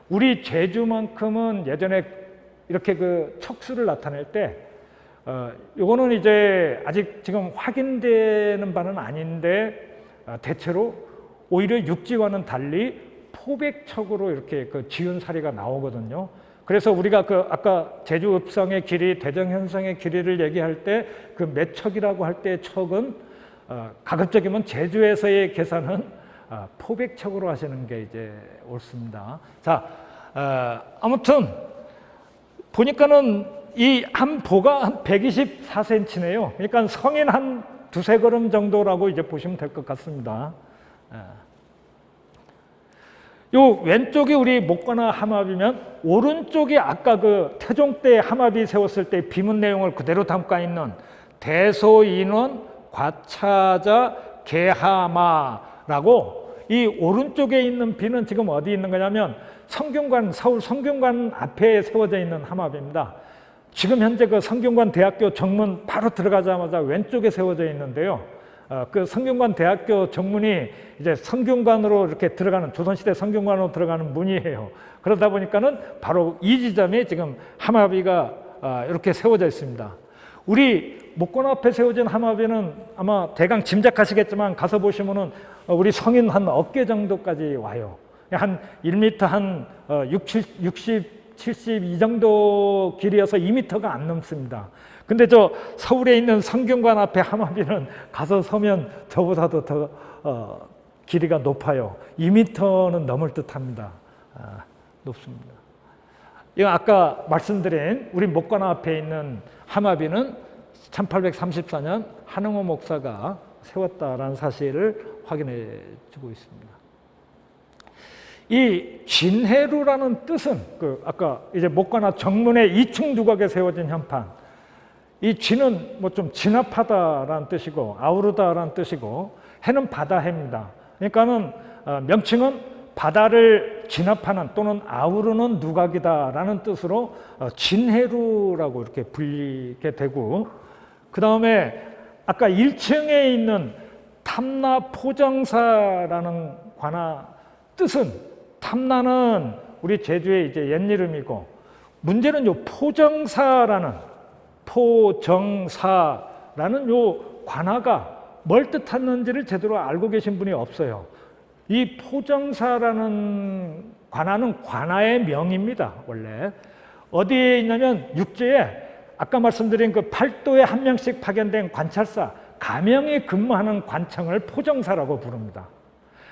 우리 제주만큼은 예전에 이렇게 그 척수를 나타낼 때 요거는 이제 아직 지금 확인되는 바는 아닌데 대체로 오히려 육지와는 달리 포백척으로 이렇게 그 지은 사례가 나오거든요. 그래서 우리가 그 아까 제주 읍성의 길이, 대정현성의 길이를 얘기할 때 그 몇 척이라고 할 때 척은 가급적이면 제주에서의 계산은 포백척으로 하시는 게 이제 옳습니다. 자, 아무튼 보니까는 이 한 보가 한 124cm네요. 그러니까 성인 한 두세 걸음 정도라고 이제 보시면 될 것 같습니다. 요 왼쪽이 우리 목관화 함합이면 오른쪽이 아까 그 태종 때 함합이 세웠을 때 비문 내용을 그대로 담고 있는 대소인원 과차자 개하마라고 이 오른쪽에 있는 비는 지금 어디 있는 거냐면 성균관, 서울 성균관 앞에 세워져 있는 함합입니다. 지금 현재 그 성균관 대학교 정문 바로 들어가자마자 왼쪽에 세워져 있는데요. 그 성균관 대학교 정문이 이제 성균관으로 이렇게 들어가는, 조선시대 성균관으로 들어가는 문이에요. 그러다 보니까는 바로 이 지점에 지금 함합이가 이렇게 세워져 있습니다. 우리 목관 앞에 세워진 함합이는 아마 대강 짐작하시겠지만 가서 보시면은 우리 성인 한 어깨 정도까지 와요. 한 1m 한 60, 70 이 정도 길이어서 2m가 안 넘습니다. 근데 저 서울에 있는 성균관 앞에 함합이는 가서 서면 저보다도 더 길이가 높아요. 2m는 넘을 듯합니다. 높습니다. 이거 아까 말씀드린 우리 목관 앞에 있는 함합이는 1834년 한흥호 목사가 세웠다라는 사실을 확인해 주고 있습니다. 이 진해루라는 뜻은 그 아까 이제 목관화 정문의 2층 두각에 세워진 현판, 이 진은 좀 진압하다라는 뜻이고 아우르다라는 뜻이고 해는 바다해입니다. 그러니까는 명칭은 바다를 진압하는 또는 아우르는 누각이다라는 뜻으로 진해루라고 이렇게 불리게 되고, 그 다음에 아까 1층에 있는 탐나포정사라는 관하 뜻은, 탐나는 우리 제주의 이제 옛 이름이고, 문제는 요 포정사라는 요 관하가 뭘 뜻하는지를 제대로 알고 계신 분이 없어요. 이 포정사라는 관하는 관하의 명입니다. 원래 어디에 있냐면 육지에 아까 말씀드린 그 팔도에 한 명씩 파견된 관찰사, 가명이 근무하는 관청을 포정사라고 부릅니다.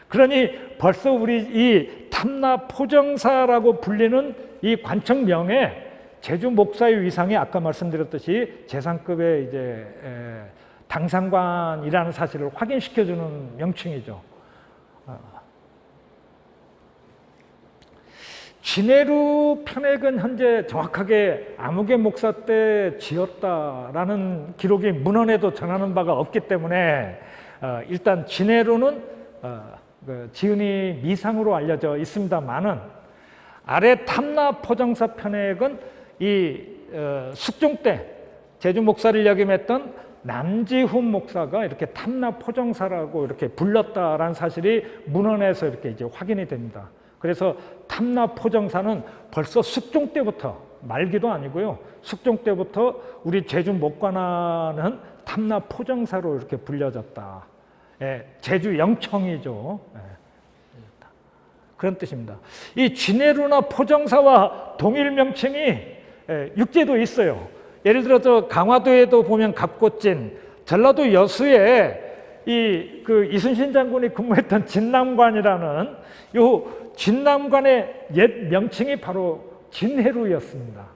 그러니 벌써 우리 이 탐나 포정사라고 불리는 이 관청명에 제주 목사의 위상이 아까 말씀드렸듯이 재상급의 이제 당상관이라는 사실을 확인시켜주는 명칭이죠. 진해루 편액은 현재 정확하게 아무개 목사 때 지었다라는 기록이 문헌에도 전하는 바가 없기 때문에 일단 진해루는 그 지은이 미상으로 알려져 있습니다만은, 아래 탐나 포정사 편액은 이 숙종 때 제주 목사를 역임했던 남지훈 목사가 이렇게 탐나 포정사라고 이렇게 불렀다라는 사실이 문헌에서 이렇게 이제 확인이 됩니다. 그래서 탐나 포정사는 벌써 숙종 때부터, 말기도 아니고요, 숙종 때부터 우리 제주 목관하는 탐나 포정사로 이렇게 불려졌다. 예, 제주 영청이죠. 예, 그런 뜻입니다. 이 진해루나 포정사와 동일 명칭이 육지에도 있어요. 예를 들어서 강화도에도 보면 갑곶진, 전라도 여수에 그 이순신 장군이 근무했던 진남관이라는 요 진남관의 옛 명칭이 바로 진해루였습니다.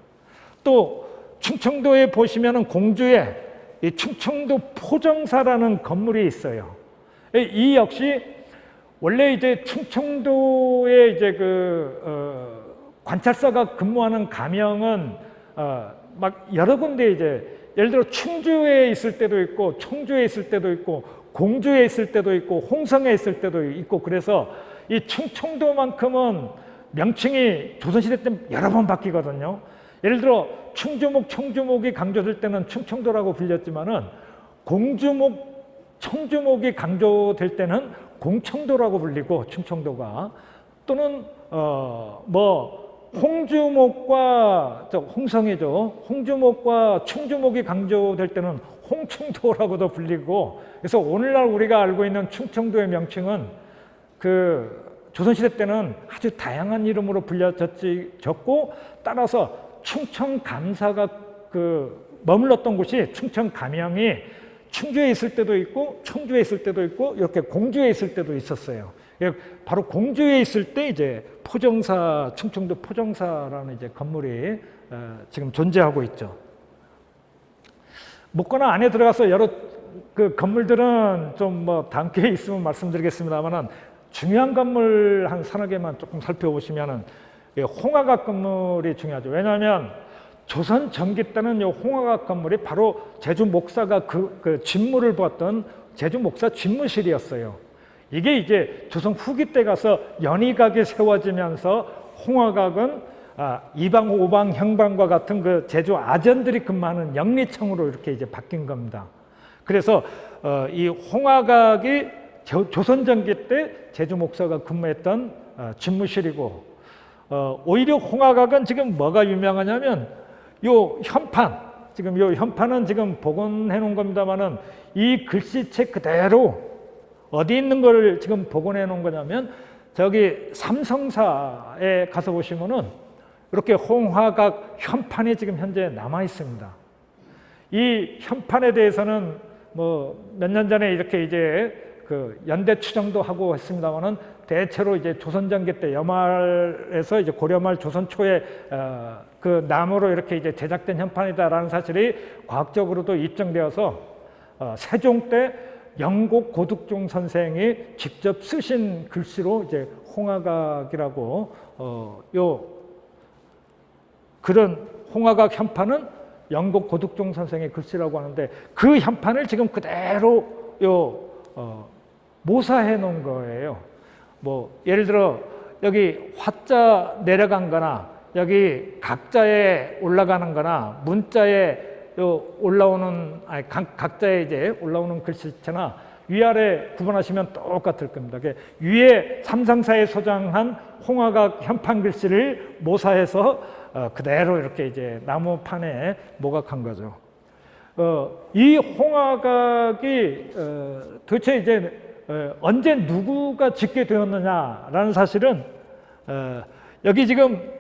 또 충청도에 보시면은 공주에 이 충청도 포정사라는 건물이 있어요. 이 역시 원래 이제 충청도에 이제 관찰사가 근무하는 가명은 막 여러 군데 이제 예를 들어 충주에 있을 때도 있고 청주에 있을 때도 있고 공주에 있을 때도 있고 홍성에 있을 때도 있고 그래서 이 충청도만큼은 명칭이 조선시대 때 여러 번 바뀌거든요. 예를 들어 충주목, 청주목이 강조될 때는 충청도라고 불렸지만은 공주목, 청주목이 강조될 때는 공청도라고 불리고 충청도가 또는 홍주목과 홍성이죠. 홍주목과 충주목이 강조될 때는 홍충도라고도 불리고 그래서 오늘날 우리가 알고 있는 충청도의 명칭은 조선시대 때는 아주 다양한 이름으로 불려졌고 따라서 충청감사가 머물렀던 곳이 충청감영이 충주에 있을 때도 있고 청주에 있을 때도 있고 이렇게 공주에 있을 때도 있었어요. 바로 공주에 있을 때 이제 포정사, 충청도 포정사라는 이제 건물이 지금 존재하고 있죠. 묻거나 안에 들어가서 여러 건물들은 좀 다음 기회에 있으면 말씀드리겠습니다만은 중요한 건물 한 서너 개만 조금 살펴보시면은 홍화각 건물이 중요하죠. 왜냐하면 조선 전기 때는 이 홍화각 건물이 바로 제주 목사가 그 진무를 보았던 제주 목사 진무실이었어요. 이게 이제 조선 후기 때 가서 연희각이 세워지면서 홍화각은 이방, 오방, 형방과 같은 그 제주 아전들이 근무하는 영리청으로 이렇게 이제 바뀐 겁니다. 그래서 이 홍화각이 조선 전기 때 제주 목사가 근무했던 집무실이고 오히려 홍화각은 지금 뭐가 유명하냐면 요 현판, 지금 요 현판은 지금 복원해 놓은 겁니다만은 이 글씨체 그대로 어디 있는 걸 지금 복원해 놓은 거냐면 저기 삼성사에 가서 보시면은 이렇게 홍화각 현판이 지금 현재 남아 있습니다. 이 현판에 대해서는 몇 년 전에 이렇게 이제 연대 추정도 하고 했습니다만은 대체로 이제 조선 전기 때 여말에서 이제 고려말 조선 초에 그 나무로 이렇게 이제 제작된 현판이다라는 사실이 과학적으로도 입증되어서 세종 때 영국 고득종 선생이 직접 쓰신 글씨로 이제 홍화각이라고 그런 홍화각 현판은 영국 고득종 선생의 글씨라고 하는데 그 현판을 지금 그대로 모사해 놓은 거예요. 예를 들어 여기 화자 내려간 거나 여기 각자에 올라가는 거나 문자에 올라오는 각자에 이제 올라오는 글씨체나 위아래 구분하시면 똑같을 겁니다. 위에 삼성사에 소장한 홍화각 현판 글씨를 모사해서 그대로 이렇게 이제 나무판에 모각한 거죠. 이 홍화각이 도대체 이제 언제 누구가 짓게 되었느냐라는 사실은 여기 지금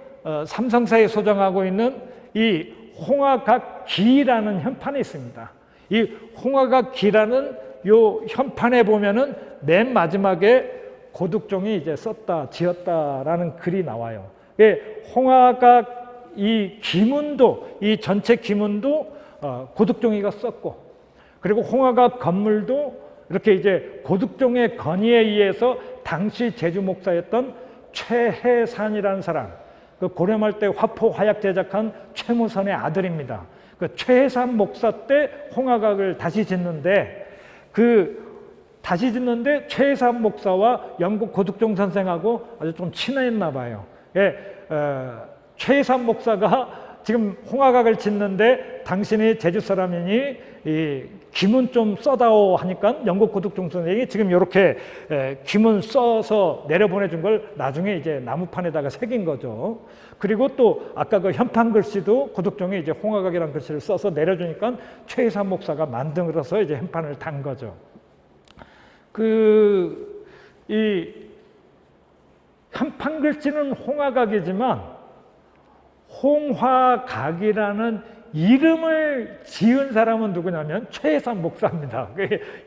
삼성사에 소장하고 있는 이 홍화각 기라는 현판이 있습니다. 이 홍화각 기라는 요 현판에 보면은 맨 마지막에 고득종이 이제 썼다, 지었다라는 글이 나와요. 홍화각 이 기문도, 이 전체 기문도 고득종이가 썼고, 그리고 홍화각 건물도 이렇게 이제 고득종의 건의에 의해서 당시 제주 목사였던 최해산이라는 사람, 그 고려말 때 화포 화약 제작한 최무선의 아들입니다. 그 최해산 목사 때 홍화각을 다시 짓는데 최해산 목사와 영국 고득종 선생하고 아주 좀 친했나 봐요. 최해산 목사가 지금 홍화각을 짓는데 당신이 제주 사람이니 이 기문 좀 써다오 하니까 영국 고득종 선생이 지금 이렇게 기문 써서 내려보내준 걸 나중에 이제 나무판에다가 새긴 거죠. 그리고 또 아까 그 현판 글씨도 고득종이 이제 홍화각이라는 글씨를 써서 내려주니까 최해산 목사가 만들어서 이제 현판을 단 거죠. 이 현판 글씨는 홍화각이지만 홍화각이라는 이름을 지은 사람은 누구냐면 최혜산 목사입니다.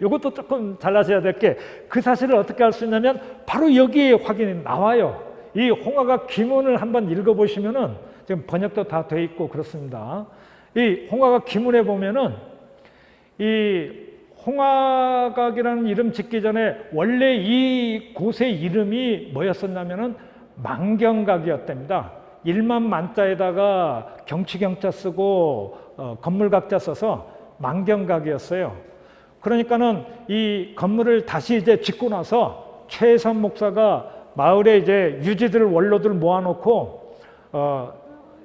이것도 조금 잘라셔야 될 게 그 사실을 어떻게 알 수 있냐면 바로 여기에 확인이 나와요. 이 홍화각 기문을 한번 읽어보시면은 지금 번역도 다 돼 있고 그렇습니다. 이 홍화각 기문에 보면은 이 홍화각이라는 이름 짓기 전에 원래 이 곳의 이름이 뭐였었냐면은 망경각이었답니다. 일만 만자에다가 경치경자 쓰고 건물각자 써서 망경각이었어요. 그러니까는 이 건물을 다시 이제 짓고 나서 최혜산 목사가 마을에 이제 유지들 원로들 모아놓고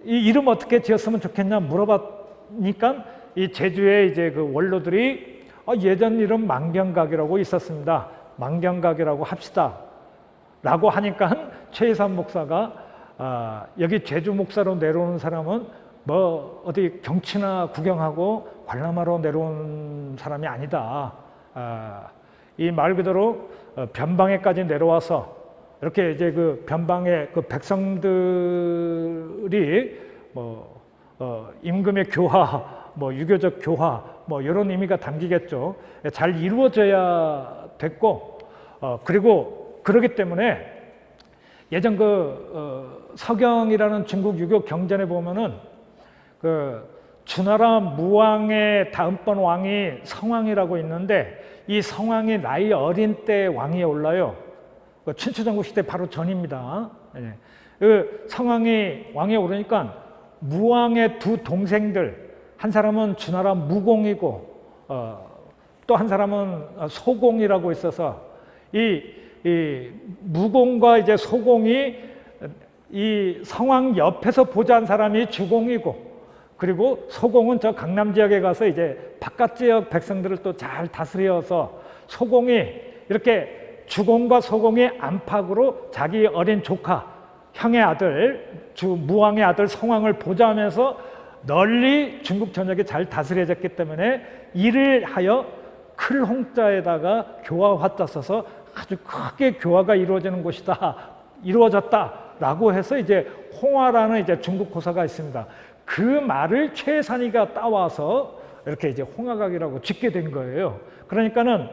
이 이름 어떻게 지었으면 좋겠냐 물어봤니까 이 제주에 이제 그 원로들이 예전 이름 망경각이라고 있었습니다. 망경각이라고 합시다. 라고 하니까 최혜산 목사가 여기 제주 목사로 내려오는 사람은 뭐 어디 경치나 구경하고 관람하러 내려온 사람이 아니다. 이 말 그대로 변방에까지 내려와서 이렇게 이제 그 변방의 그 백성들이 뭐 임금의 교화, 뭐 유교적 교화, 뭐 이런 의미가 담기겠죠. 잘 이루어져야 됐고, 그리고 그러기 때문에 예전 서경이라는 중국 유교 경전에 보면은 주나라 무왕의 다음번 왕이 성왕이라고 있는데 이 성왕이 나이 어린 때 왕위에 올라요. 춘추전국 시대 바로 전입니다. 성왕이 왕위에 오르니까 무왕의 두 동생들, 한 사람은 주나라 무공이고 또 한 사람은 소공이라고 있어서 이 무공과 이제 소공이 이 성왕 옆에서 보좌한 사람이 주공이고, 그리고 소공은 저 강남 지역에 가서 이제 바깥 지역 백성들을 또 잘 다스려서 소공이 이렇게 주공과 소공의 안팎으로 자기 어린 조카, 형의 아들, 무왕의 아들 성왕을 보좌하면서 널리 중국 전역에 잘 다스려졌기 때문에 이를 하여 클 홍자에다가 교화 화자 써서 아주 크게 교화가 이루어지는 곳이다, 이루어졌다라고 해서 이제 홍화라는 이제 중국 고사가 있습니다. 그 말을 최혜산이가 따와서 이렇게 이제 홍화각이라고 짓게 된 거예요. 그러니까는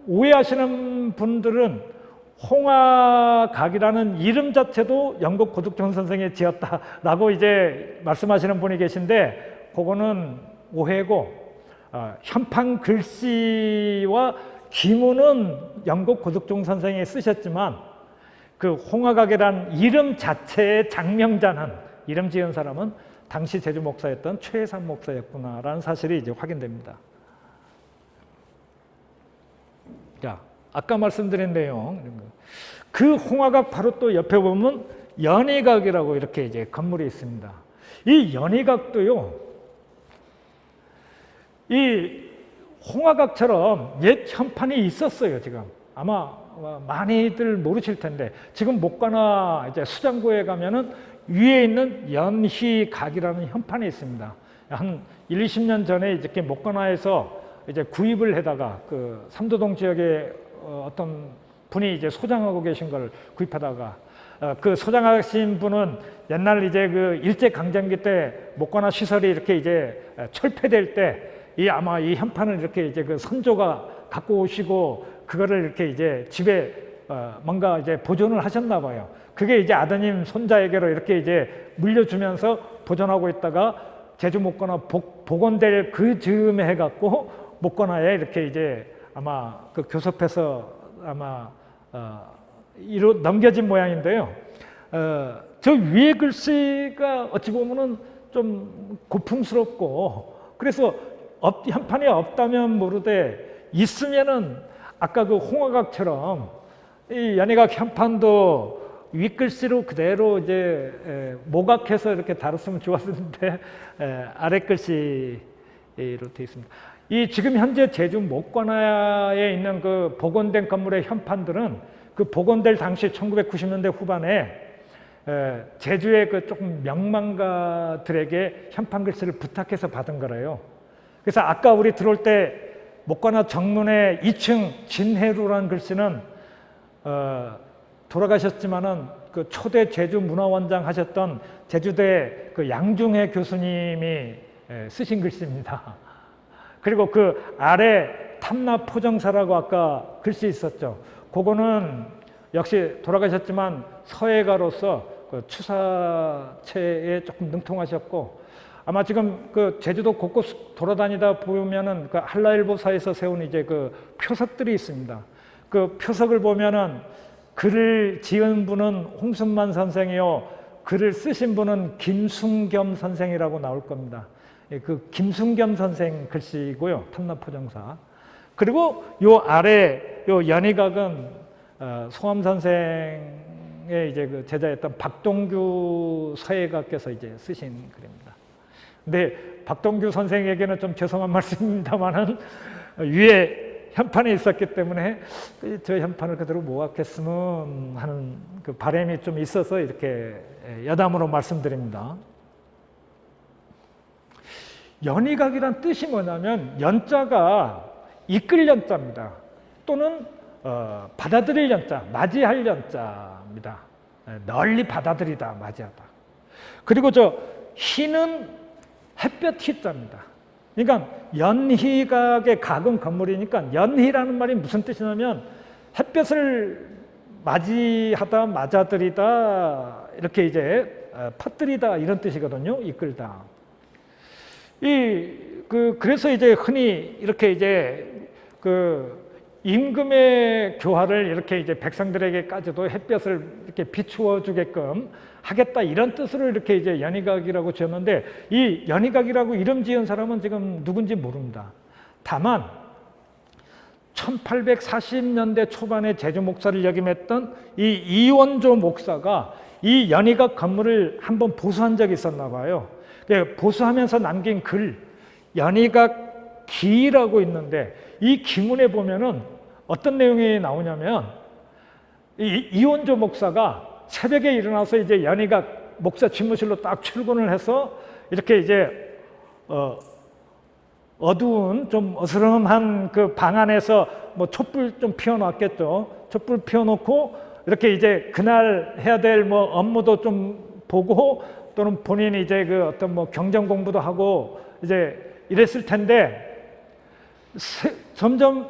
오해하시는 분들은 홍화각이라는 이름 자체도 영국 고득종 선생이 지었다라고 이제 말씀하시는 분이 계신데 그거는 오해고, 현판 글씨와 기문은 영국 고득종 선생이 쓰셨지만 그 홍화각이란 이름 자체의 장명자는, 이름 지은 사람은 당시 제주 목사였던 최혜산 목사였구나라는 사실이 이제 확인됩니다. 자, 아까 말씀드린 내용, 그 홍화각 바로 또 옆에 보면 연희각이라고 이렇게 이제 건물이 있습니다. 이 연희각도요, 이 홍화각처럼 옛 현판이 있었어요. 지금 아마 많이들 모르실 텐데, 지금 목가나 이제 수장고에 가면은 위에 있는 연희각이라는 현판이 있습니다. 한 20년 전에 이렇게 목가나에서 이제 구입을 해다가 그 삼도동 지역에 어떤 분이 이제 소장하고 계신 걸 구입하다가 그 소장하신 분은 옛날 이제 그 일제 강점기 때 목가나 시설이 이렇게 이제 철폐될 때 아마 이 현판을 이렇게 이제 그 선조가 갖고 오시고 그거를 이렇게 이제 집에 뭔가 이제 보존을 하셨나 봐요. 그게 이제 아드님 손자에게로 이렇게 이제 물려주면서 보존하고 있다가 제주 목가나 복원될 그 즈음에 해갖고 목가나에 이렇게 이제 아마 그 교섭해서 아마 넘겨진 모양인데요. 저 위에 글씨가 어찌 보면은 좀 고풍스럽고, 그래서 현판이 없다면 모르되 있으면은 아까 그 홍화각처럼 이 연희각 현판도 윗글씨로 그대로 이제 모각해서 이렇게 다뤘으면 좋았는데 아래 글씨로 되어 있습니다. 이 지금 현재 제주 목관화에 있는 그 복원된 건물의 현판들은 그 복원될 당시 1990년대 후반에 제주의 그 조금 명망가들에게 현판 글씨를 부탁해서 받은 거래요. 그래서 아까 우리 들어올 때 목관화 정문에 2층 진해루라는 글씨는 돌아가셨지만은 그 초대 제주 문화원장 하셨던 제주대 그 양중혜 교수님이 쓰신 글씨입니다. 그리고 그 아래 탐나 포정사라고 아까 글씨 있었죠. 그거는 역시 돌아가셨지만 서예가로서 그 추사체에 조금 능통하셨고, 아마 지금 그 제주도 곳곳 돌아다니다 보면은 그 한라일보사에서 세운 이제 그 표석들이 있습니다. 그 표석을 보면은 글을 지은 분은 홍순만 선생이요, 글을 쓰신 분은 김순겸 선생이라고 나올 겁니다. 그 김순겸 선생 글씨고요, 탐나포정사. 그리고 요 아래 요 연희각은 송암 선생의 이제 그 제자였던 박동규 서예가께서 이제 쓰신 글입니다. 근데 박동규 선생에게는 좀 죄송한 말씀입니다만은 위에 현판이 있었기 때문에 저 현판을 그대로 모았겠으면 하는 그 바람이 좀 있어서 이렇게 여담으로 말씀드립니다. 연희각이란 뜻이 뭐냐면 연자가 이끌 연자입니다. 또는 받아들일 연자, 맞이할 연자입니다. 널리 받아들이다, 맞이하다. 그리고 저 희는 햇볕 희자입니다. 그러니까 연희각의 각은 건물이니까 연희라는 말이 무슨 뜻이냐면 햇볕을 맞이하다, 맞아들이다, 이렇게 이제 퍼뜨리다 이런 뜻이거든요. 이끌다. 그래서 이제 흔히 이렇게 이제 그 임금의 교화를 이렇게 이제 백성들에게까지도 햇볕을 이렇게 비추어 주게끔 하겠다, 이런 뜻으로 이렇게 이제 연희각이라고 지었는데, 이 연희각이라고 이름 지은 사람은 지금 누군지 모릅니다. 다만 1840년대 초반에 제주 목사를 역임했던 이 이원조 목사가 이 연희각 건물을 한번 보수한 적이 있었나 봐요. 보수하면서 남긴 글, 연희각 기라고 있는데, 이 기문에 보면은 어떤 내용이 나오냐면, 이원조 목사가 새벽에 일어나서 이제 연희각 목사 집무실로 딱 출근을 해서 이렇게 이제 어두운 좀 어스름한 그 방 안에서 뭐 촛불 좀 피워놨겠죠. 촛불 피워놓고 이렇게 이제 그날 해야 될 뭐 업무도 좀 보고, 또는 본인이 이제 그 어떤 뭐 경전 공부도 하고 이제 이랬을 텐데, 점점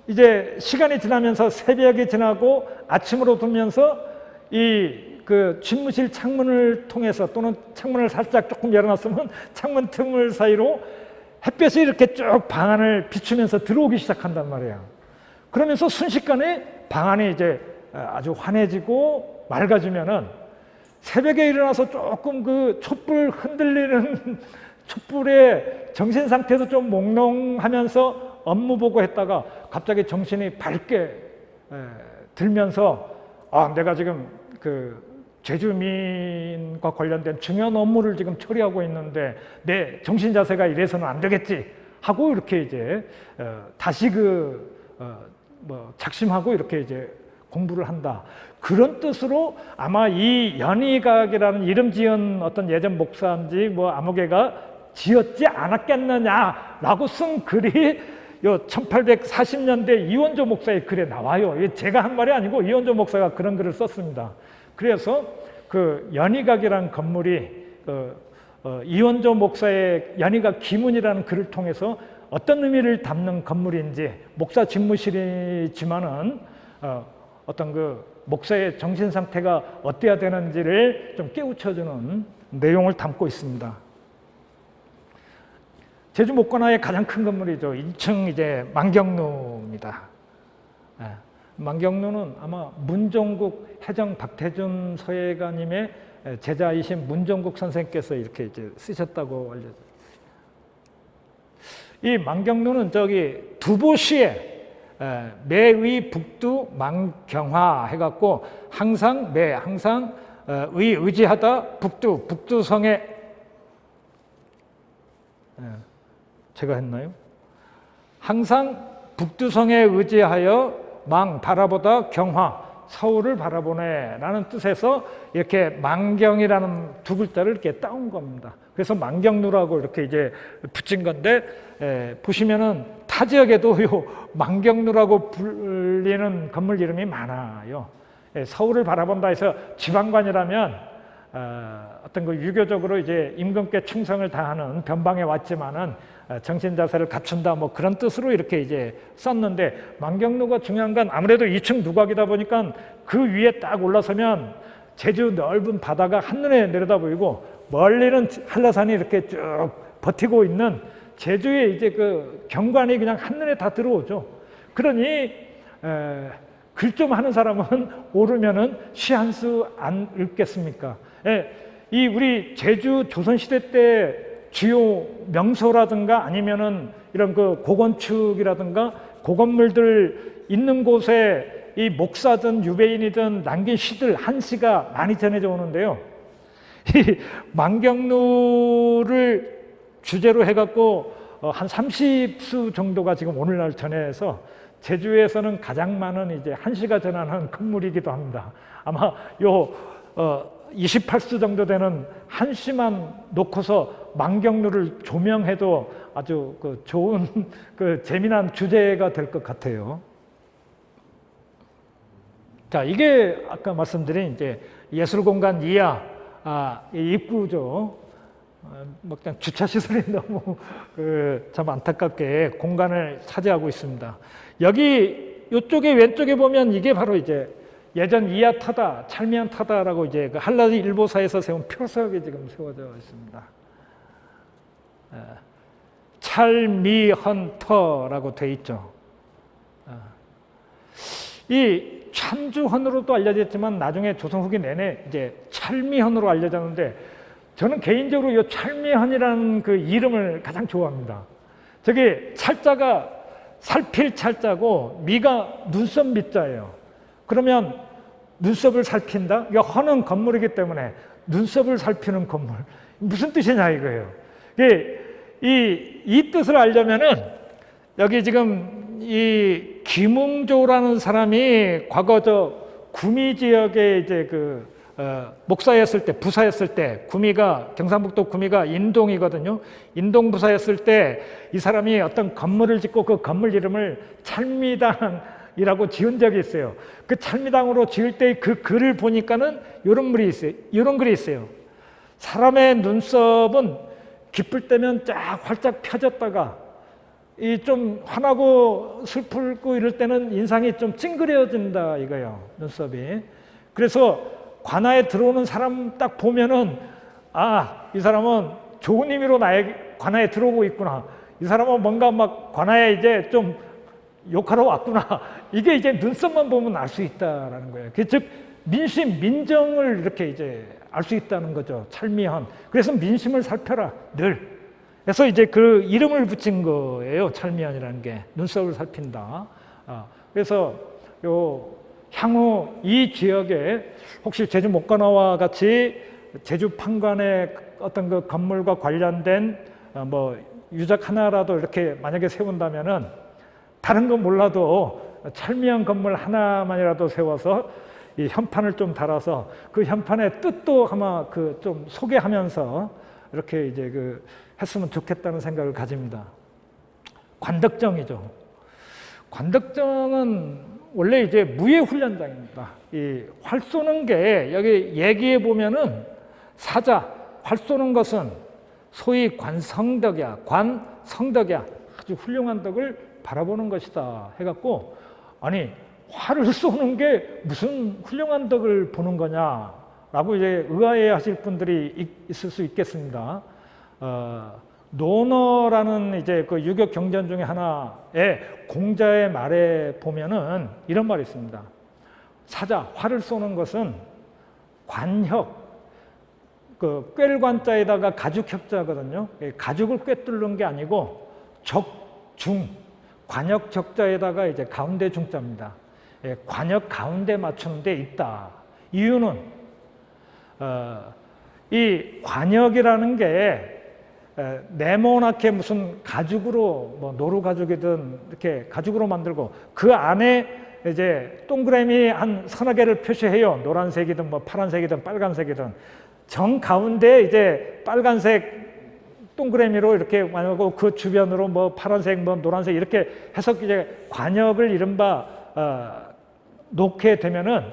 이제 시간이 지나면서 새벽이 지나고 아침으로 들면서 이 그 집무실 창문을 통해서, 또는 창문을 살짝 조금 열어놨으면 창문 틈을 사이로 햇볕이 이렇게 쭉 방 안을 비추면서 들어오기 시작한단 말이에요. 그러면서 순식간에 방 안이 이제 아주 환해지고 맑아지면은 새벽에 일어나서 조금 그 촛불 흔들리는 촛불의 정신 상태도 좀 몽롱하면서 업무 보고 했다가 갑자기 정신이 밝게 들면서, 아, 내가 지금 그 제주민과 관련된 중요한 업무를 지금 처리하고 있는데 내 정신 자세가 이래서는 안 되겠지 하고 이렇게 이제 다시 뭐 작심하고 이렇게 이제 공부를 한다. 그런 뜻으로 아마 이 연희각이라는 이름 지은 어떤 예전 목사인지 뭐 아무개가 지었지 않았겠느냐라고 쓴 글이 요 1840년대 이원조 목사의 글에 나와요. 이게 제가 한 말이 아니고 이원조 목사가 그런 글을 썼습니다. 그래서 그 연희각이라는 건물이 이원조 목사의 연희각 기문이라는 글을 통해서 어떤 의미를 담는 건물인지, 목사 집무실이지만은 어떤 그 목사의 정신 상태가 어때야 되는지를 좀 깨우쳐주는 내용을 담고 있습니다. 제주 목관화의 가장 큰 건물이죠. 2층 이제 만경루입니다. 만경루는 아마 문종국 해정 박태준 서예가님의 제자이신 문종국 선생께서 이렇게 이제 쓰셨다고 알려져요. 이 만경루는 저기 두보시에 매의 북두 만경화 해갖고 항상 의지하다 북두성에 제가 했나요? 항상 북두성에 의지하여 바라보다 경화, 서울을 바라보네 라는 뜻에서 이렇게 만경이라는 두 글자를 이렇게 따온 겁니다. 그래서 만경루라고 이렇게 이제 붙인 건데, 보시면은 타 지역에도 요 만경루라고 불리는 건물 이름이 많아요. 서울을 바라본다 해서 지방관이라면 어떤 그 유교적으로 이제 임금께 충성을 다하는 변방에 왔지만은 정신 자세를 갖춘다 뭐 그런 뜻으로 이렇게 이제 썼는데, 망경루가 중요한 건 아무래도 2층 누각이다 보니까 그 위에 딱 올라서면 제주 넓은 바다가 한눈에 내려다 보이고 멀리는 한라산이 이렇게 쭉 버티고 있는 제주의 이제 그 경관이 그냥 한눈에 다 들어오죠. 그러니 글 좀 하는 사람은 오르면은 시 한 수 안 읽겠습니까? 이 우리 제주 조선시대 때 주요 명소라든가 아니면은 이런 그 고건축이라든가 고건물들 있는 곳에 이 목사든 유배인이든 남긴 시들 한시가 많이 전해져 오는데요. 이 망경루를 주제로 해갖고 한 30수 정도가 지금 오늘날 전해서 제주에서는 가장 많은 이제 한시가 전하는 건물이기도 합니다. 아마 요 28수 정도 되는 한시만 놓고서 망경루를 조명해도 아주 그 좋은 그 재미난 주제가 될 것 같아요. 자, 이게 아까 말씀드린 이제 예술공간 이하 입구죠. 뭐 그냥 주차 시설이 너무 참 안타깝게 공간을 차지하고 있습니다. 여기 이쪽에 왼쪽에 보면 이게 바로 이제 예전 이하타다, 찰미한타다라고 이제 그 한라일보사에서 세운 표석이 지금 세워져 있습니다. 찰미헌터라고 돼 있죠. 이 참주헌으로도 알려졌지만 나중에 조선 후기 내내 이제 찰미헌으로 알려졌는데, 저는 개인적으로 이 찰미헌이라는 그 이름을 가장 좋아합니다. 저기 찰자가 살필 찰자고 미가 눈썹 미자예요. 그러면 눈썹을 살핀다? 이거 허는 건물이기 때문에 눈썹을 살피는 건물. 무슨 뜻이냐 이거예요. 이 뜻을 알려면은 여기 지금 이 김웅조라는 사람이 과거 저 구미 지역에 이제 그 목사였을 때, 부사였을 때, 구미가 경상북도 구미가 인동이거든요. 인동 부사였을 때 이 사람이 어떤 건물을 짓고 그 건물 이름을 찰미당이라고 지은 적이 있어요. 그 찰미당으로 지을 때 그 글을 보니까는 이런 글이 있어요. 이런 글이 있어요. 사람의 눈썹은 기쁠 때면 쫙 활짝 펴졌다가 이 좀 화나고 슬프고 이럴 때는 인상이 좀 찡그려진다 이거예요. 눈썹이. 그래서 관아에 들어오는 사람 딱 보면은 이 사람은 좋은 의미로 나의 관아에 들어오고 있구나. 이 사람은 뭔가 막 관아에 이제 좀 욕하러 왔구나. 이게 이제 눈썹만 보면 알 수 있다라는 거예요. 즉 민심, 민정을 이렇게 이제 알 수 있다는 거죠. 찰미헌. 그래서 민심을 살펴라 늘. 그래서 이제 그 이름을 붙인 거예요. 찰미헌이라는 게 눈썹을 살핀다. 그래서 향후 이 지역에 혹시 제주 목관화와 같이 제주 판관의 어떤 그 건물과 관련된 뭐 유적 하나라도 이렇게 만약에 세운다면은 다른 건 몰라도 찰미헌 건물 하나만이라도 세워서 이 현판을 좀 달아서 그 현판의 뜻도 아마 그 좀 소개하면서 이렇게 이제 그 했으면 좋겠다는 생각을 가집니다. 관덕정이죠. 관덕정은 원래 이제 무예 훈련장입니다. 이 활 쏘는 게 여기 얘기해 보면은 사자, 활 쏘는 것은 소위 관성덕이야, 관성덕이야, 아주 훌륭한 덕을 바라보는 것이다 해갖고, 아니 활을 쏘는 게 무슨 훌륭한 덕을 보는 거냐라고 이제 의아해하실 분들이 있을 수 있겠습니다. 논어라는 이제 그 유교 경전 중에 하나의 공자의 말에 보면은 이런 말이 있습니다. 사자, 활을 쏘는 것은 관혁, 그 꿰관자에다가 가죽혁자거든요. 가죽을 꿰뚫는 게 아니고 적중, 관혁 적자에다가 이제 가운데 중자입니다. 관혁 가운데 맞추는 데 있다. 이유는 이 관혁이라는 게 네모나게 무슨 가죽으로 뭐 노루 가죽이든 이렇게 가죽으로 만들고 그 안에 이제 동그라미 한 서너 개를 표시해요. 노란색이든 뭐 파란색이든 빨간색이든 정 가운데 이제 빨간색 동그라미로 이렇게 만들고 그 주변으로 뭐 파란색 뭐 노란색 이렇게 해서 이제 관역을 이른바 놓게 되면은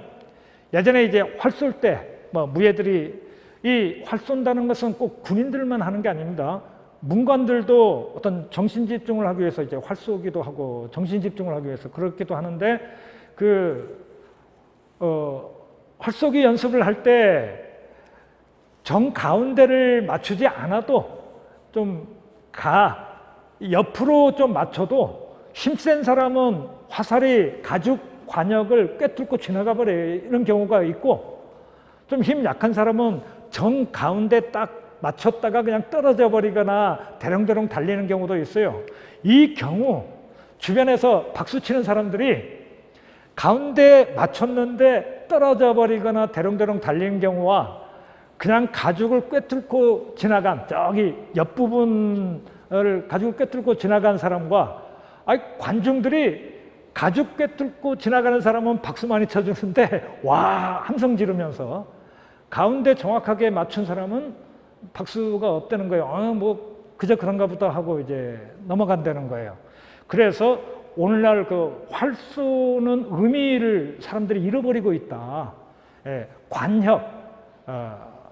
예전에 이제 활 쏠 때 뭐 무예들이 이 활 쏜다는 것은 꼭 군인들만 하는 게 아닙니다. 문관들도 어떤 정신 집중을 하기 위해서 이제 활 쏘기도 하고 정신 집중을 하기 위해서 그렇기도 하는데 활 쏘기 연습을 할 때 정 가운데를 맞추지 않아도 좀 옆으로 좀 맞춰도 힘센 사람은 화살이 가죽 관역을 꿰뚫고 지나가 버리는 경우가 있고 좀 힘 약한 사람은 정 가운데 딱 맞췄다가 그냥 떨어져 버리거나 대롱대롱 달리는 경우도 있어요. 이 경우 주변에서 박수 치는 사람들이 가운데 맞췄는데 떨어져 버리거나 대롱대롱 달리는 경우와 그냥 가죽을 꿰뚫고 지나간 저기 옆부분을 가죽을 꿰뚫고 지나간 사람과 관중들이 가죽 꿰뚫고 지나가는 사람은 박수 많이 쳐주는데 와 함성 지르면서 가운데 정확하게 맞춘 사람은 박수가 없다는 거예요. 뭐 그저 그런가 보다 하고 이제 넘어간다는 거예요. 그래서 오늘날 그 활 쏘는 의미를 사람들이 잃어버리고 있다. 관협,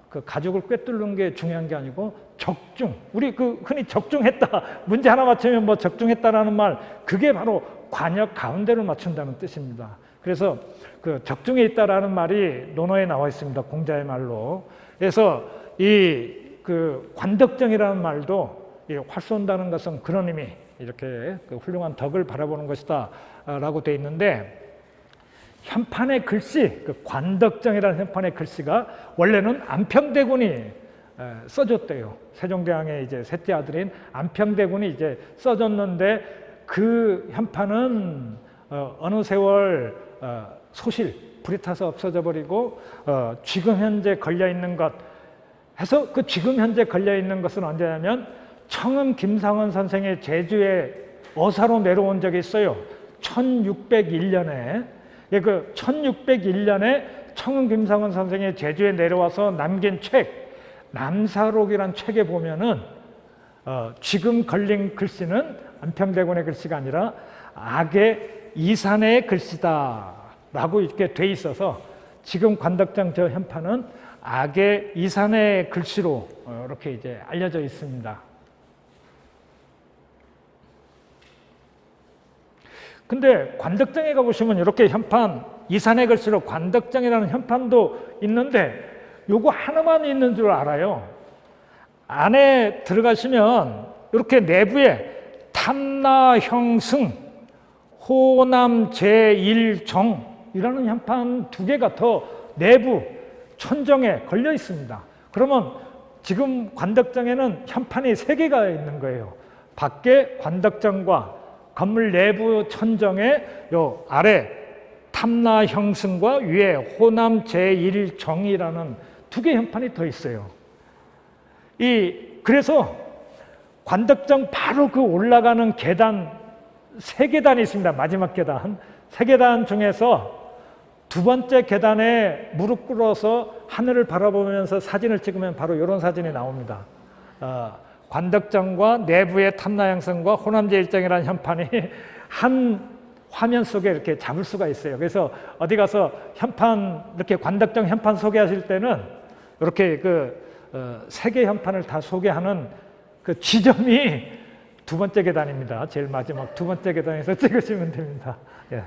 그 가죽을 꿰뚫는 게 중요한 게 아니고 적중. 우리 흔히 적중했다. 문제 하나 맞추면 뭐 적중했다라는 말, 그게 바로 관역 가운데를 맞춘다는 뜻입니다. 그래서 그 적중에 있다라는 말이 논어에 나와 있습니다. 공자의 말로. 그래서 그 관덕정이라는 말도 활 쏜다는 것은 그런 의미, 이렇게 그 훌륭한 덕을 바라보는 것이다라고 돼 있는데, 현판의 글씨, 그 관덕정이라는 현판의 글씨가 원래는 안평대군이 써줬대요. 세종대왕의 이제 셋째 아들인 안평대군이 이제 써줬는데 그 현판은 어느 세월 불이 타서 없어져 버리고 지금 현재 걸려 있는 것 해서, 그 지금 현재 걸려 있는 것은 언제냐면 청음 김상원 선생의 제주에 어사로 내려온 적이 있어요. 1601년에. 그 1601년에 청음 김상원 선생의 제주에 내려와서 남긴 책 남사록이란 책에 보면은 지금 걸린 글씨는 안평대군의 글씨가 아니라 악의 이산의 글씨다 라고 이렇게 돼 있어서 지금 관덕정 저 현판은 악의 이산의 글씨로 이렇게 이제 알려져 있습니다. 근데 관덕정에 가보시면 이렇게 현판, 이산의 글씨로 관덕정이라는 현판도 있는데 요거 하나만 있는 줄 알아요. 안에 들어가시면 이렇게 내부에 탐나형승 호남 제1정이라는 현판 2개가 더 내부 천정에 걸려 있습니다. 그러면 지금 관덕정에는 현판이 3개가 있는 거예요. 밖에 관덕정과 건물 내부 천정에 요 아래 탐나형승과 위에 호남 제1정이라는 2개 현판이 더 있어요. 그래서 관덕정 바로 그 올라가는 계단 3계단이 있습니다. 마지막 계단 3계단 중에서 2번째 계단에 무릎 꿇어서 하늘을 바라보면서 사진을 찍으면 바로 이런 사진이 나옵니다. 관덕정과 내부의 탐나형승과 호남제1정이라는 현판이 한 화면 속에 이렇게 잡을 수가 있어요. 그래서 어디 가서 현판, 이렇게 관덕정 현판 소개하실 때는 이렇게 3개 현판을 다 소개하는 그 지점이 2번째 계단입니다. 제일 마지막 2번째 계단에서 찍으시면 됩니다. 예.